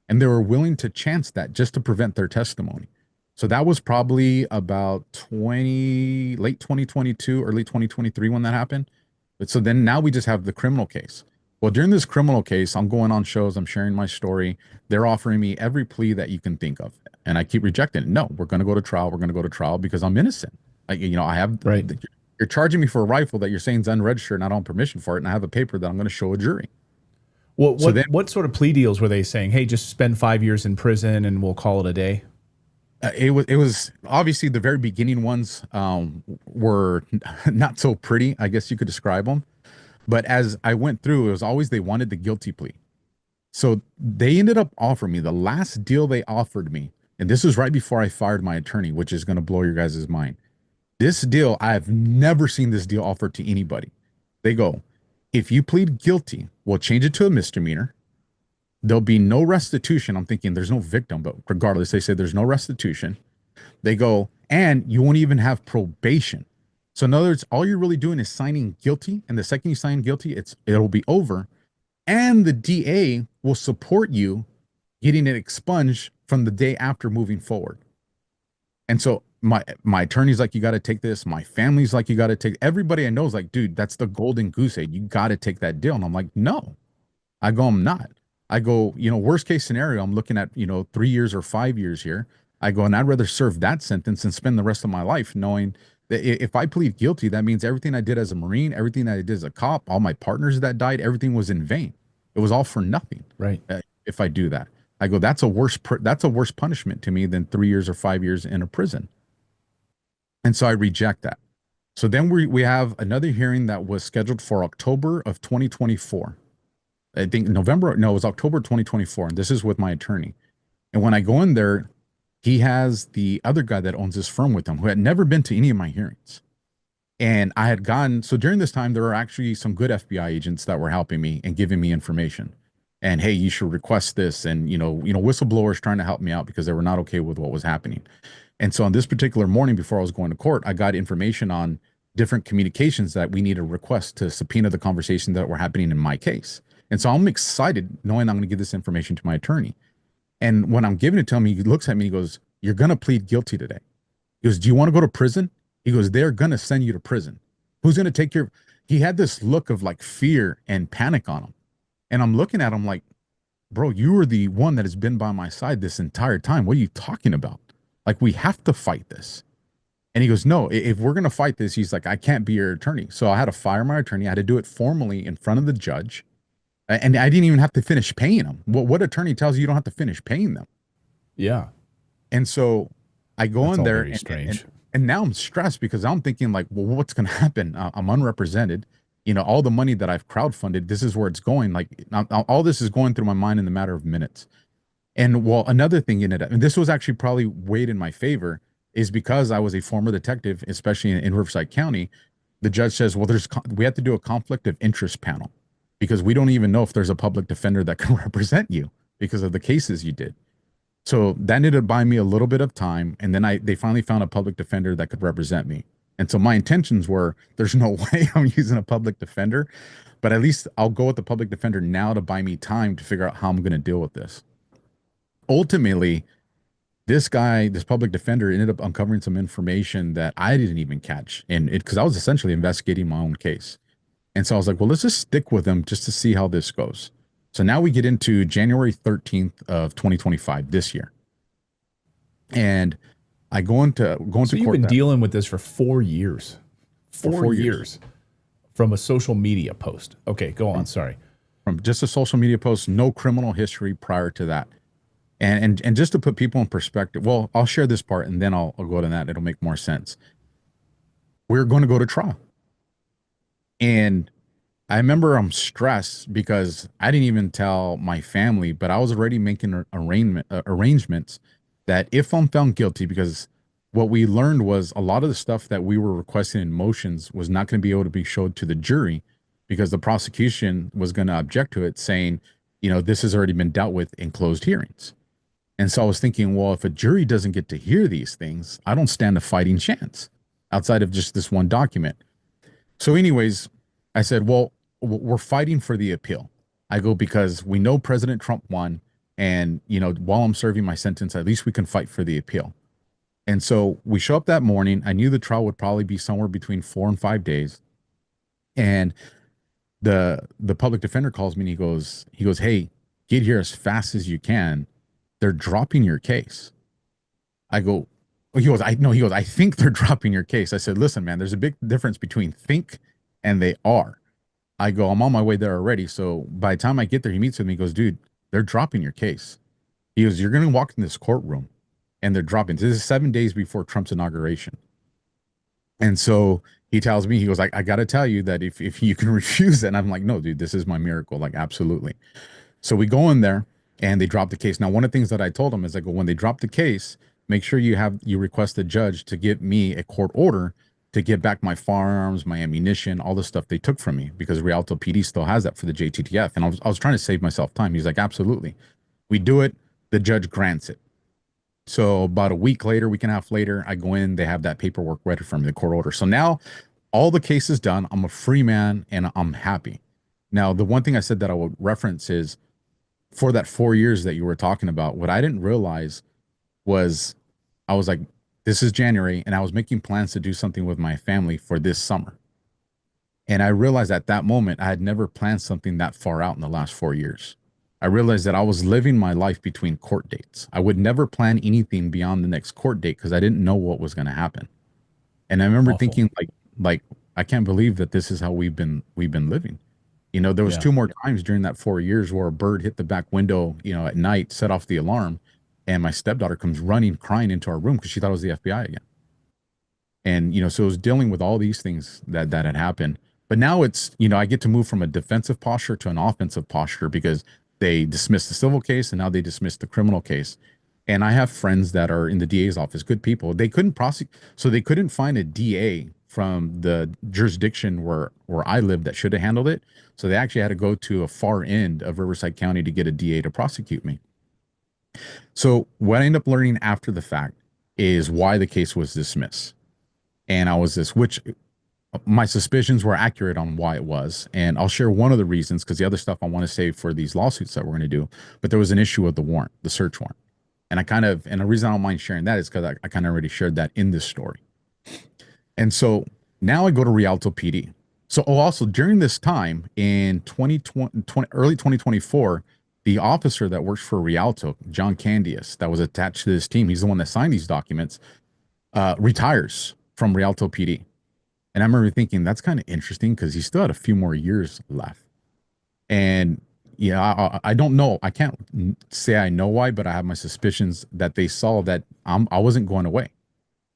And they were willing to chance that just to prevent their testimony. So that was probably about late 2022, early 2023 when that happened. But so then now we just have the criminal case. Well, during this criminal case, I'm going on shows, I'm sharing my story. They're offering me every plea that you can think of. And I keep rejecting it. No, we're going to go to trial. We're going to go to trial because I'm innocent. I have,
right.
You're charging me for a rifle that you're saying is unregistered and I don't have permission for it. And I have a paper that I'm going to show a jury.
Well, what sort of plea deals were they saying? Hey, just spend 5 years in prison and we'll call it a day.
It was obviously the very beginning ones were not so pretty, I guess you could describe them. But as I went through, it was always they wanted the guilty plea. So they ended up offering me the last deal they offered me. And this was right before I fired my attorney, which is going to blow your guys' mind. This deal, I have never seen this deal offered to anybody. They go, if you plead guilty, we'll change it to a misdemeanor. There'll be no restitution. I'm thinking there's no victim, but regardless, they say there's no restitution. They go, and you won't even have probation. So in other words, all you're really doing is signing guilty. And the second you sign guilty, it'll be over. And the DA will support you getting it expunged from the day after moving forward. And so my attorney's like, you got to take this. My family's like, you got to take. Everybody I know is like, dude, that's the golden goose egg. You got to take that deal. And I'm like, no. I go, I'm not. I go, worst case scenario, I'm looking at, 3 years or 5 years here. I go, and I'd rather serve that sentence and spend the rest of my life knowing that if I plead guilty, that means everything I did as a Marine, everything that I did as a cop, all my partners that died, everything was in vain. It was all for nothing.
Right.
If I do that, I go, that's a worse punishment to me than 3 years or 5 years in a prison. And so I reject that. So then we have another hearing that was scheduled for October of 2024. I think November, no, it was October 2024. And this is with my attorney. And when I go in there, he has the other guy that owns this firm with him who had never been to any of my hearings. And I had gotten, so during this time, there were actually some good FBI agents that were helping me and giving me information. And hey, you should request this. And, whistleblowers trying to help me out because they were not okay with what was happening. And so on this particular morning before I was going to court, I got information on different communications that we need to request to subpoena the conversations that were happening in my case. And so I'm excited knowing I'm going to give this information to my attorney. And when I'm giving it to him, he looks at me, he goes, "You're going to plead guilty today." He goes, "Do you want to go to prison?" He goes, "They're going to send you to prison. Who's going to take your—" He had this look of like fear and panic on him. And I'm looking at him like, "Bro, you were the one that has been by my side this entire time. What are you talking about? Like, we have to fight this." And he goes, "No, if we're going to fight this," he's like, "I can't be your attorney." So I had to fire my attorney. I had to do it formally in front of the judge. And I didn't even have to finish paying them. What attorney tells you don't have to finish paying them?
Yeah.
And so I go
That's
in
all
there
very strange.
and now I'm stressed because I'm thinking like, well, what's going to happen? I'm unrepresented. All the money that I've crowdfunded, this is where it's going. Like all this is going through my mind in the matter of minutes. And well, another thing in it, and this was actually probably weighed in my favor, is because I was a former detective, especially in Riverside County. The judge says, well, we have to do a conflict of interest panel because we don't even know if there's a public defender that can represent you because of the cases you did. So that ended up buying me a little bit of time, and then they finally found a public defender that could represent me. And so my intentions were, there's no way I'm using a public defender, but at least I'll go with the public defender now to buy me time to figure out how I'm going to deal with this. Ultimately, this guy, this public defender, ended up uncovering some information that I didn't even catch, and because I was essentially investigating my own case. And so I was like, well, let's just stick with him just to see how this goes. So now we get into January 13th of 2025 this year. And I go into
So you've
court
been dealing with this for 4 years.
for
4 years from a social media post. Okay, go on. Sorry.
from just a social media post, no criminal history prior to that. And just to put people in perspective, well, I'll share this part and then I'll go to that. It'll make more sense. We're going to go to trial. And I remember I'm stressed because I didn't even tell my family, but I was already making arrangements that if I'm found guilty, because what we learned was a lot of the stuff that we were requesting in motions was not going to be able to be showed to the jury because the prosecution was going to object to it, saying, this has already been dealt with in closed hearings. And so I was thinking, well, if a jury doesn't get to hear these things, I don't stand a fighting chance outside of just this one document. So anyways, I said, well, we're fighting for the appeal. I go, because we know President Trump won. And, while I'm serving my sentence, at least we can fight for the appeal. And so we show up that morning. I knew the trial would probably be somewhere between 4 and 5 days. And the public defender calls me and he goes, "Hey, get here as fast as you can. They're dropping your case." I go, he goes, "I think they're dropping your case." I said, "Listen, man, there's a big difference between think and they are." I go, "I'm on my way there already." So by the time I get there, he meets with me. He goes, "Dude, they're dropping your case." He goes, "You're going to walk in this courtroom and they're dropping." This is 7 days before Trump's inauguration. And so he tells me, he goes, I got to tell you that if you can refuse it. And I'm like, "No, dude, this is my miracle." Like, absolutely. So we go in there and they drop the case. Now, one of the things that I told them is, I go, when they drop the case, make sure you request the judge to give me a court order to get back my firearms, my ammunition, all the stuff they took from me, because Rialto PD still has that for the JTTF. And I was trying to save myself time. He's like, "Absolutely." We do it. The judge grants it. So about a week and a half later, I go in, they have that paperwork ready for me, the court order. So now all the case is done. I'm a free man and I'm happy. Now, the one thing I said that I would reference is, for that 4 years that you were talking about, what I didn't realize was, I was like, This is January, and I was making plans to do something with my family for this summer. And I realized at that moment I had never planned something that far out in the last 4 years. I realized that I was living my life between court dates. I would never plan anything beyond the next court date because I didn't know what was going to happen. And I remember
Awful.
thinking like I can't believe that this is how we've been living. There was
Yeah.
two more times during that 4 years where a bird hit the back window, at night, set off the alarm, and my stepdaughter comes running, crying into our room because she thought it was the FBI again. And so it was dealing with all these things that had happened. But now it's, I get to move from a defensive posture to an offensive posture because they dismissed the civil case and now they dismissed the criminal case. And I have friends that are in the DA's office, good people. They couldn't prosecute, so they couldn't find a DA from the jurisdiction where I lived that should have handled it. So they actually had to go to a far end of Riverside County to get a DA to prosecute me. So what I ended up learning after the fact is why the case was dismissed. And I was this, which my suspicions were accurate on why it was. And I'll share one of the reasons because the other stuff I want to save for these lawsuits that we're going to do. But there was an issue with the warrant, the search warrant. And the reason I don't mind sharing that is because I kind of already shared that in this story. And so now I go to Rialto PD. So also during this time in 2020, early 2024, the officer that works for Rialto, John Candias, that was attached to this team, he's the one that signed these documents, retires from Rialto PD. And I remember thinking that's kind of interesting because he still had a few more years left. And yeah, I don't know. I can't say I know why, but I have my suspicions that they saw that I wasn't going away.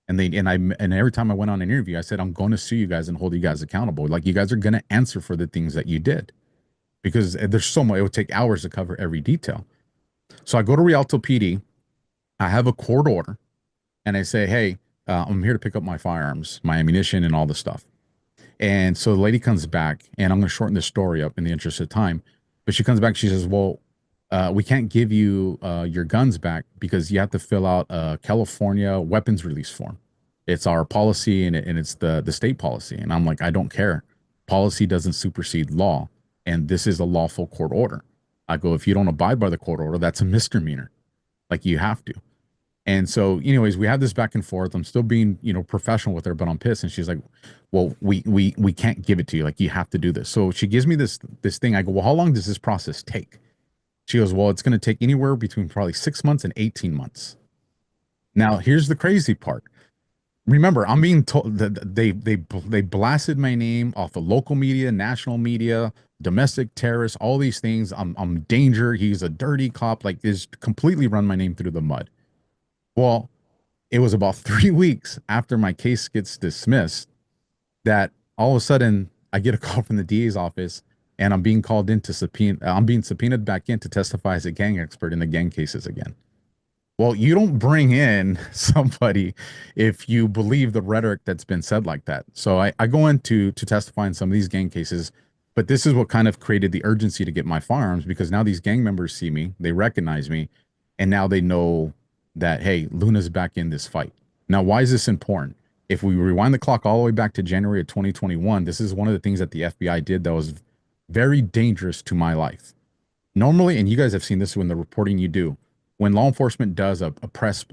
And every time I went on an interview, I said, I'm going to sue you guys and hold you guys accountable. Like you guys are going to answer for the things that you did because there's so much, it would take hours to cover every detail. So I go to Rialto PD. I have a court order and I say, hey, I'm here to pick up my firearms, my ammunition, and all the stuff. And so the lady comes back, and I'm going to shorten this story up in the interest of time. But she comes back, she says, well, we can't give you your guns back because you have to fill out a California weapons release form. It's our policy and it's the state policy. And I'm like, I don't care. Policy doesn't supersede law. And this is a lawful court order. I go, if you don't abide by the court order, that's a misdemeanor. Like you have to. And so, anyways, we have this back and forth. I'm still being, professional with her, but I'm pissed. And she's like, "Well, we can't give it to you. Like, you have to do this." So she gives me this thing. I go, "Well, how long does this process take?" She goes, "Well, it's going to take anywhere between probably 6 months and 18 months." Now, here's the crazy part. Remember, I'm being told that they blasted my name off the local media, national media, domestic terrorists, all these things. I'm danger. He's a dirty cop. Like, is completely run my name through the mud. Well, it was about 3 weeks after my case gets dismissed that all of a sudden I get a call from the DA's office and I'm being called in to subpoena. I'm being subpoenaed back in to testify as a gang expert in the gang cases again. Well, you don't bring in somebody if you believe the rhetoric that's been said like that. So I go in to testify in some of these gang cases, but this is what kind of created the urgency to get my firearms because now these gang members see me, they recognize me, and now they know that, hey, Luna's back in this fight. Now, why is this important? If we rewind the clock all the way back to January of 2021, this is one of the things that the FBI did that was very dangerous to my life. Normally, and you guys have seen this when the reporting you do, when law enforcement does a press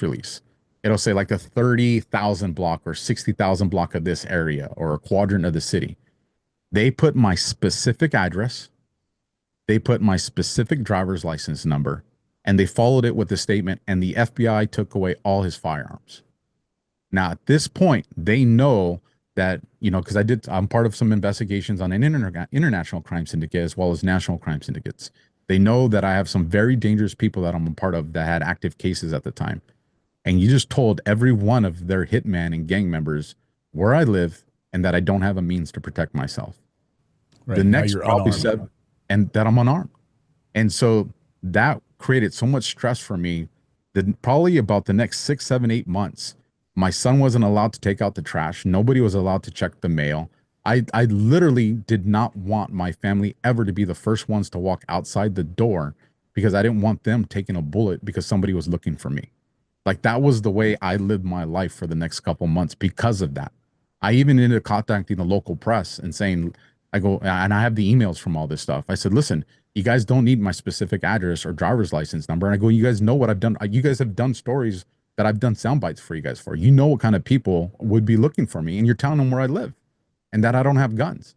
release, it'll say like the 30,000 block or 60,000 block of this area or a quadrant of the city. They put my specific address, they put my specific driver's license number, and they followed it with a statement, and the FBI took away all his firearms. Now, at this point, they know that, because I'm part of some investigations on an international crime syndicate as well as national crime syndicates. They know that I have some very dangerous people that I'm a part of that had active cases at the time. And you just told every one of their hitman and gang members where I live and that I don't have a means to protect myself. The
Right. Now
next
you're
probably
unarmed.
said, and that I'm unarmed. And so that created so much stress for me that probably about the next 6, 7, 8 months, my son wasn't allowed to take out the trash. Nobody was allowed to check the mail. I literally did not want my family ever to be the first ones to walk outside the door because I didn't want them taking a bullet because somebody was looking for me. Like that was the way I lived my life for the next couple months because of that. I even ended up contacting the local press and saying, I go, and I have the emails from all this stuff. I said, listen, you guys don't need my specific address or driver's license number. And I go, you guys know what I've done. You guys have done stories that I've done sound bites for you guys for. You know what kind of people would be looking for me, and you're telling them where I live and that I don't have guns.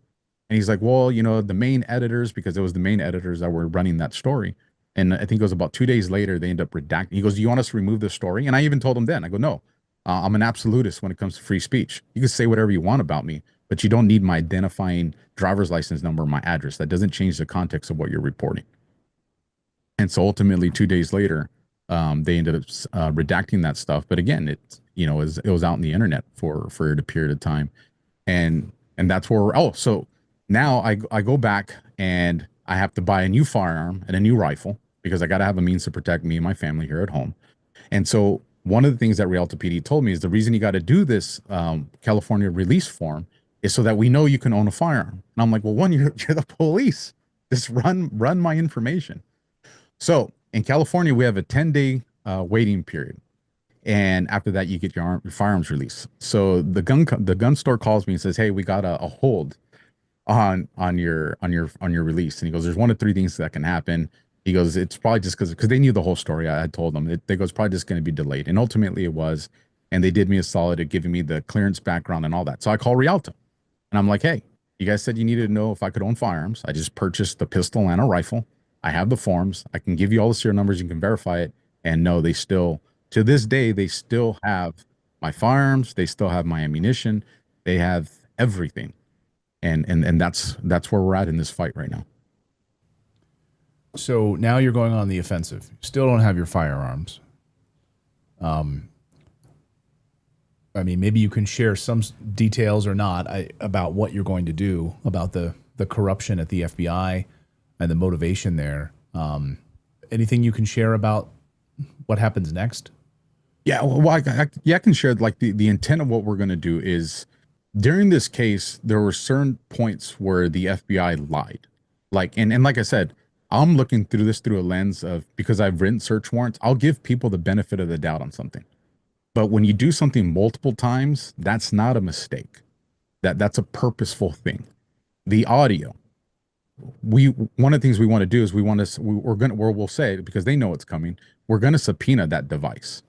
And he's like, well, the main editors, because it was the main editors that were running that story. And I think it was about 2 days later, they end up redacting. He goes, do you want us to remove this story? And I even told him then, I go, no, I'm an absolutist when it comes to free speech. You can say whatever you want about me, but you don't need my identifying driver's license number or my address. That doesn't change the context of what you're reporting. And so ultimately, 2 days later, they ended up redacting that stuff. But again, it was out in the internet for a period of time, and that's where so now I go back and I have to buy a new firearm and a new rifle because I got to have a means to protect me and my family here at home. And so one of the things that Rialto PD told me is the reason you got to do this California release form is so that we know you can own a firearm. And I'm like, well, one, you're the police. Just run my information. So in California, we have a 10-day waiting period, and after that, you get your firearms release. So the gun store calls me and says, "Hey, we got a hold on your release." And he goes, "There's one of three things that can happen." He goes, "It's probably just because they knew the whole story." I had told them. They go, "It's probably just going to be delayed," and ultimately it was. And they did me a solid at giving me the clearance background and all that. So I call Rialto, and I'm like, "Hey, you guys said you needed to know if I could own firearms. I just purchased a pistol and a rifle. I have the forms. I can give you all the serial numbers. You can verify it." And no, they still, to this day, they still have my firearms. They still have my ammunition. They have everything. And that's where we're at in this fight right now.
So now you're going on the offensive. You still don't have your firearms. I mean, maybe you can share some details or not about what you're going to do about the corruption at the FBI and the motivation there. Anything you can share about what happens next?
Yeah, well, I can share like the intent of what we're going to do is during this case, there were certain points where the FBI lied. Like, and like I said, I'm looking through this through a lens of, because I've written search warrants, I'll give people the benefit of the doubt on something. But when you do something multiple times, that's not a mistake. That's a purposeful thing. The audio, one of the things we want to do is we'll say, because they know it's coming, we're going to subpoena that device,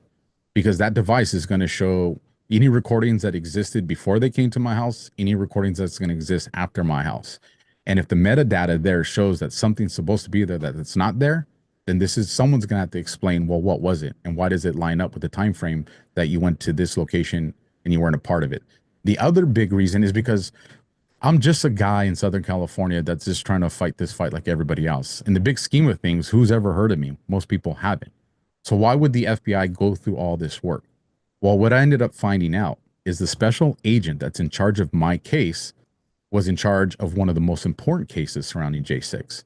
because that device is going to show any recordings that existed before they came to my house, any recordings that's going to exist after my house. And if the metadata there shows that something's supposed to be there that it's not there, then someone's going to have to explain, well, what was it and why does it line up with the time frame that you went to this location and you weren't a part of it. The other big reason is because I'm just a guy in Southern California that's just trying to fight this fight like everybody else. In the big scheme of things, who's ever heard of me? Most people haven't. So why would the FBI go through all this work? Well, what I ended up finding out is the special agent that's in charge of my case was in charge of one of the most important cases surrounding J6.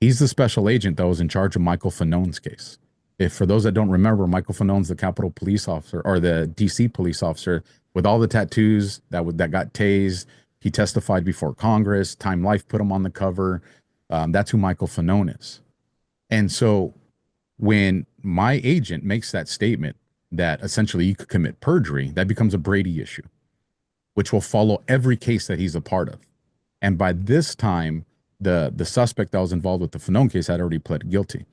He's the special agent that was in charge of Michael Fanone's case. If for those that don't remember, Michael Fanone's the Capitol police officer, or the DC police officer with all the tattoos that got tased. He testified before Congress. Time Life put him on the cover. That's who Michael Fanone is. And so when my agent makes that statement that essentially you could commit perjury, that becomes a Brady issue, which will follow every case that he's a part of. And by this time, the suspect that was involved with the Fanone case had already pled guilty.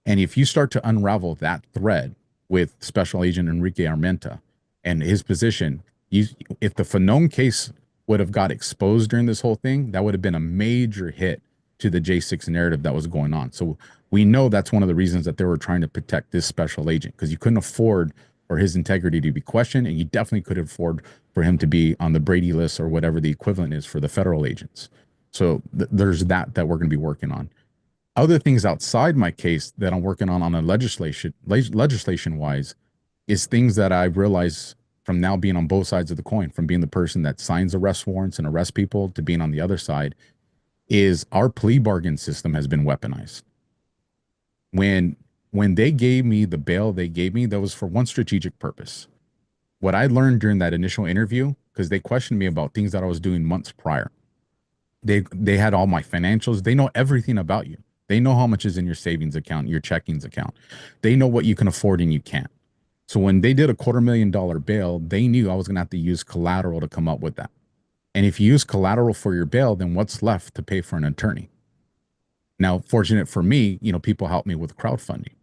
And if you start to unravel that thread with Special Agent Enrique Armenta and his position, if the Fanone case would have got exposed during this whole thing, that would have been a major hit to the J6 narrative that was going on. So we know that's one of the reasons that they were trying to protect this special agent, because you couldn't afford for his integrity to be questioned, and you definitely could afford for him to be on the Brady list or whatever the equivalent is for the federal agents. So there's that we're going to be working on. Other things outside my case that I'm working on a legislation wise is things that I realize from now being on both sides of the coin, from being the person that signs arrest warrants and arrest people to being on the other side, is our plea bargain system has been weaponized. When they gave me the bail they gave me, that was for one strategic purpose. What I learned during that initial interview, because they questioned me about things that I was doing months prior. They had all my financials. They know everything about you. They know how much is in your savings account, your checkings account. They know what you can afford and you can't. So when they did a $250,000 bail, they knew I was going to have to use collateral to come up with that. And if you use collateral for your bail, then what's left to pay for an attorney? Now, fortunate for me, people help me with crowdfunding.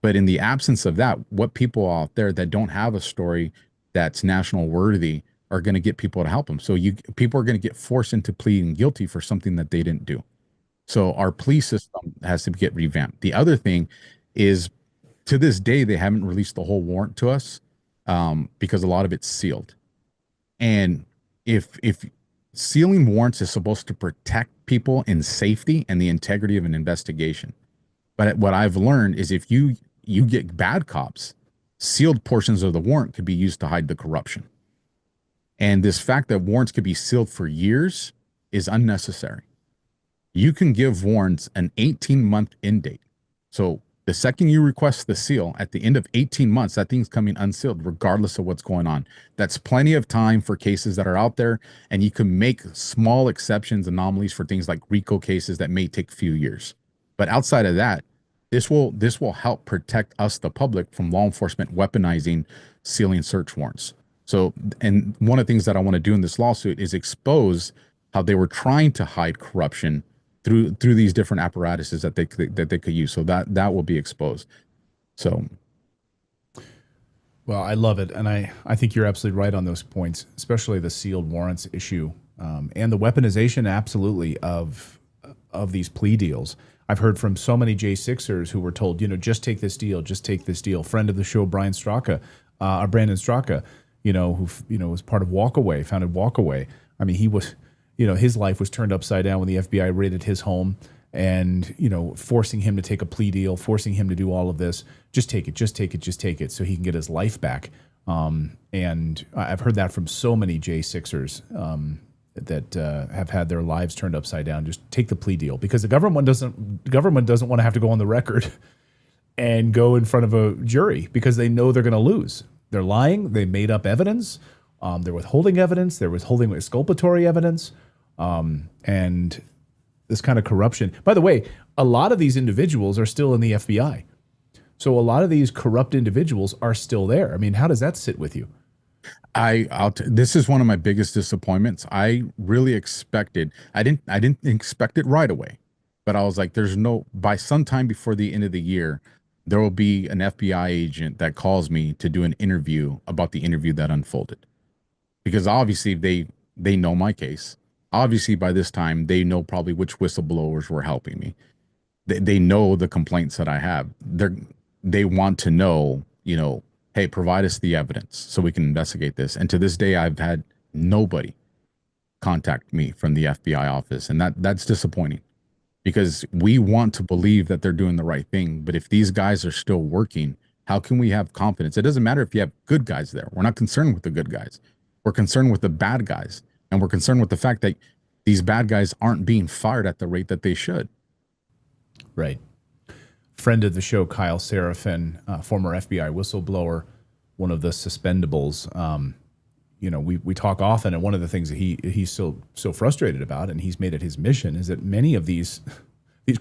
But in the absence of that, what people out there that don't have a story that's national worthy are going to get people to help them. So people are going to get forced into pleading guilty for something that they didn't do. So our police system has to get revamped. The other thing is, to this day, they haven't released the whole warrant to us, because a lot of it's sealed. And if sealing warrants is supposed to protect people in safety and the integrity of an investigation, but what I've learned is if you get bad cops, sealed portions of the warrant could be used to hide the corruption. And this fact that warrants could be sealed for years is unnecessary. You can give warrants an 18-month end date. So the second you request the seal, at the end of 18 months, that thing's coming unsealed, regardless of what's going on. That's plenty of time for cases that are out there, and you can make small exceptions, anomalies for things like RICO cases that may take a few years. But outside of that, this will help protect us, the public, from law enforcement weaponizing sealing search warrants. So, and one of the things that I want to do in this lawsuit is expose how they were trying to hide corruption through these different apparatuses that they could use. So that will be exposed. So,
Well, I love it, and I think you're absolutely right on those points, especially the sealed warrants issue, and the weaponization, absolutely, of these plea deals. I've heard from so many J6ers who were told, just take this deal, just take this deal. Friend of the show, Brandon Straka, who was part of Walkaway, founded Walkaway. I mean, he was, his life was turned upside down when the FBI raided his home and, forcing him to take a plea deal, forcing him to do all of this. Just take it, just take it, just take it, so he can get his life back. And I've heard that from so many J6ers that have had their lives turned upside down. Just take the plea deal, because the government doesn't want to have to go on the record and go in front of a jury, because they know they're going to lose. They're lying. They made up evidence. They're withholding evidence. They're withholding exculpatory evidence. And this kind of corruption. By the way, a lot of these individuals are still in the FBI. So a lot of these corrupt individuals are still there. I mean, how does that sit with you?
This is one of my biggest disappointments. I really expected, I didn't expect it right away, but I was like, by sometime before the end of the year, there will be an FBI agent that calls me to do an interview about the interview that unfolded. Because obviously they know my case. Obviously by this time they know probably which whistleblowers were helping me. They know the complaints that I have. They want to know, hey, provide us the evidence so we can investigate this. And to this day, I've had nobody contact me from the FBI office. And that's disappointing, because we want to believe that they're doing the right thing. But if these guys are still working, how can we have confidence? It doesn't matter if you have good guys there. We're not concerned with the good guys. We're concerned with the bad guys. And we're concerned with the fact that these bad guys aren't being fired at the rate that they should.
Right. Friend of the show, Kyle Seraphin, former FBI whistleblower, one of the suspendables. We talk often, and one of the things that he's so frustrated about, and he's made it his mission, is that many of these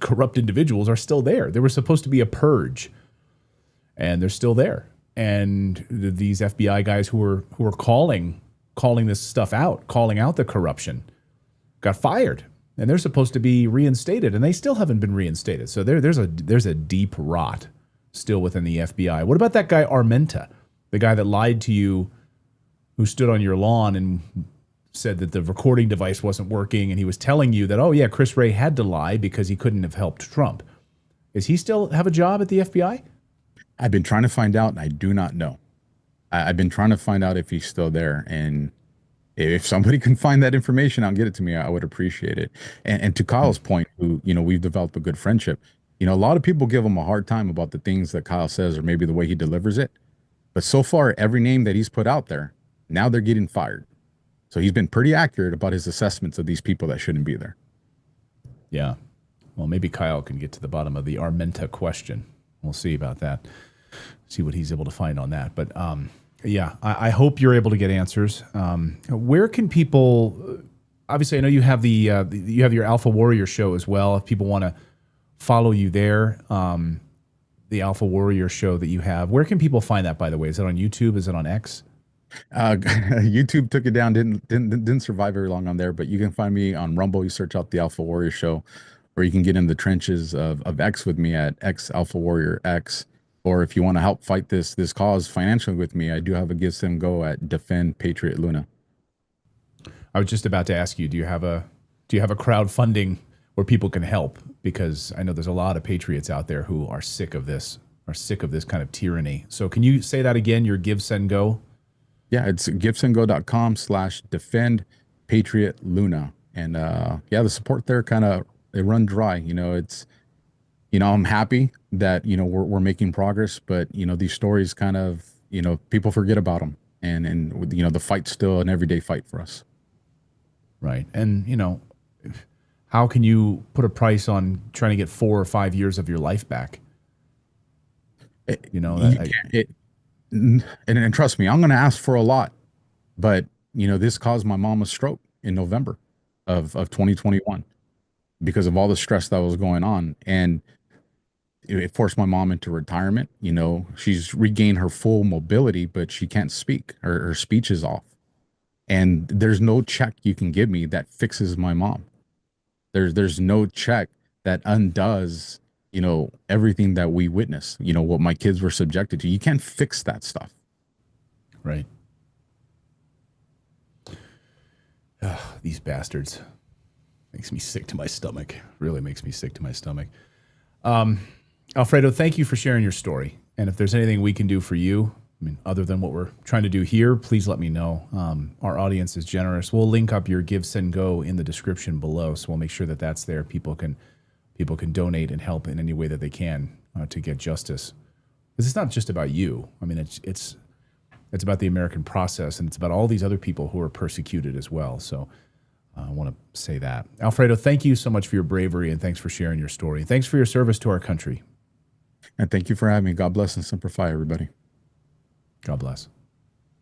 corrupt individuals are still there. There was supposed to be a purge, and they're still there. And these FBI guys who are calling this stuff out, calling out the corruption, got fired. And they're supposed to be reinstated, and they still haven't been reinstated. So there's a deep rot still within the FBI. What about that guy Armenta, the guy that lied to you, who stood on your lawn and said that the recording device wasn't working, and he was telling you that, oh yeah, Chris Wray had to lie because he couldn't have helped Trump. Does he still have a job at the FBI?
I've been trying to find out, and I do not know. I've been trying to find out if he's still there, and if somebody can find that information out and get it to me, I would appreciate it. And to Kyle's point, who, we've developed a good friendship. A lot of people give him a hard time about the things that Kyle says, or maybe the way he delivers it. But so far, every name that he's put out there, now they're getting fired. So he's been pretty accurate about his assessments of these people that shouldn't be there.
Yeah. Well, maybe Kyle can get to the bottom of the Armenta question. We'll see about that. See what he's able to find on that. But, yeah, I hope you're able to get answers. Where can people? Obviously, I know you have you have your Alpha Warrior show as well. If people want to follow you there, the Alpha Warrior show that you have, where can people find that? By the way, is it on YouTube? Is it on X?
YouTube took it down. Didn't survive very long on there. But you can find me on Rumble. You search out the Alpha Warrior show, or you can get in the trenches of X with me at X Alpha Warrior X. Or if you want to help fight this cause financially with me, I do have a Give Send Go at Defend Patriot Luna.
I was just about to ask you, do you have a crowdfunding where people can help? Because I know there's a lot of patriots out there who are sick of this kind of tyranny. So can you say that again, your Give Send Go?
Yeah, it's givesendgo.com/defend Patriot Luna. And yeah, the support there kind of, they run dry. I'm happy that, we're making progress, but these stories kind of, people forget about them. And the fight's still an everyday fight for us.
Right. And how can you put a price on trying to get 4 or 5 years of your life back?
And trust me, I'm going to ask for a lot, but this caused my mom a stroke in November of 2021 because of all the stress that was going on. And it forced my mom into retirement. She's regained her full mobility, but she can't speak. Her speech is off. And there's no check you can give me that fixes my mom. There's no check that undoes, everything that we witnessed, what my kids were subjected to. You can't fix that stuff.
Right. Ugh, these bastards. Makes me sick to my stomach. Really makes me sick to my stomach. Alfredo, thank you for sharing your story. And if there's anything we can do for you, other than what we're trying to do here, please let me know. Our audience is generous. We'll link up your Give, Send, Go in the description below, so we'll make sure that that's there. People can donate and help in any way that they can to get justice. Because it's not just about you. It's about the American process, and it's about all these other people who are persecuted as well. So I want to say that. Alfredo, thank you so much for your bravery, and thanks for sharing your story. Thanks for your service to our country.
And thank you for having me. God bless and simplify, everybody.
God bless.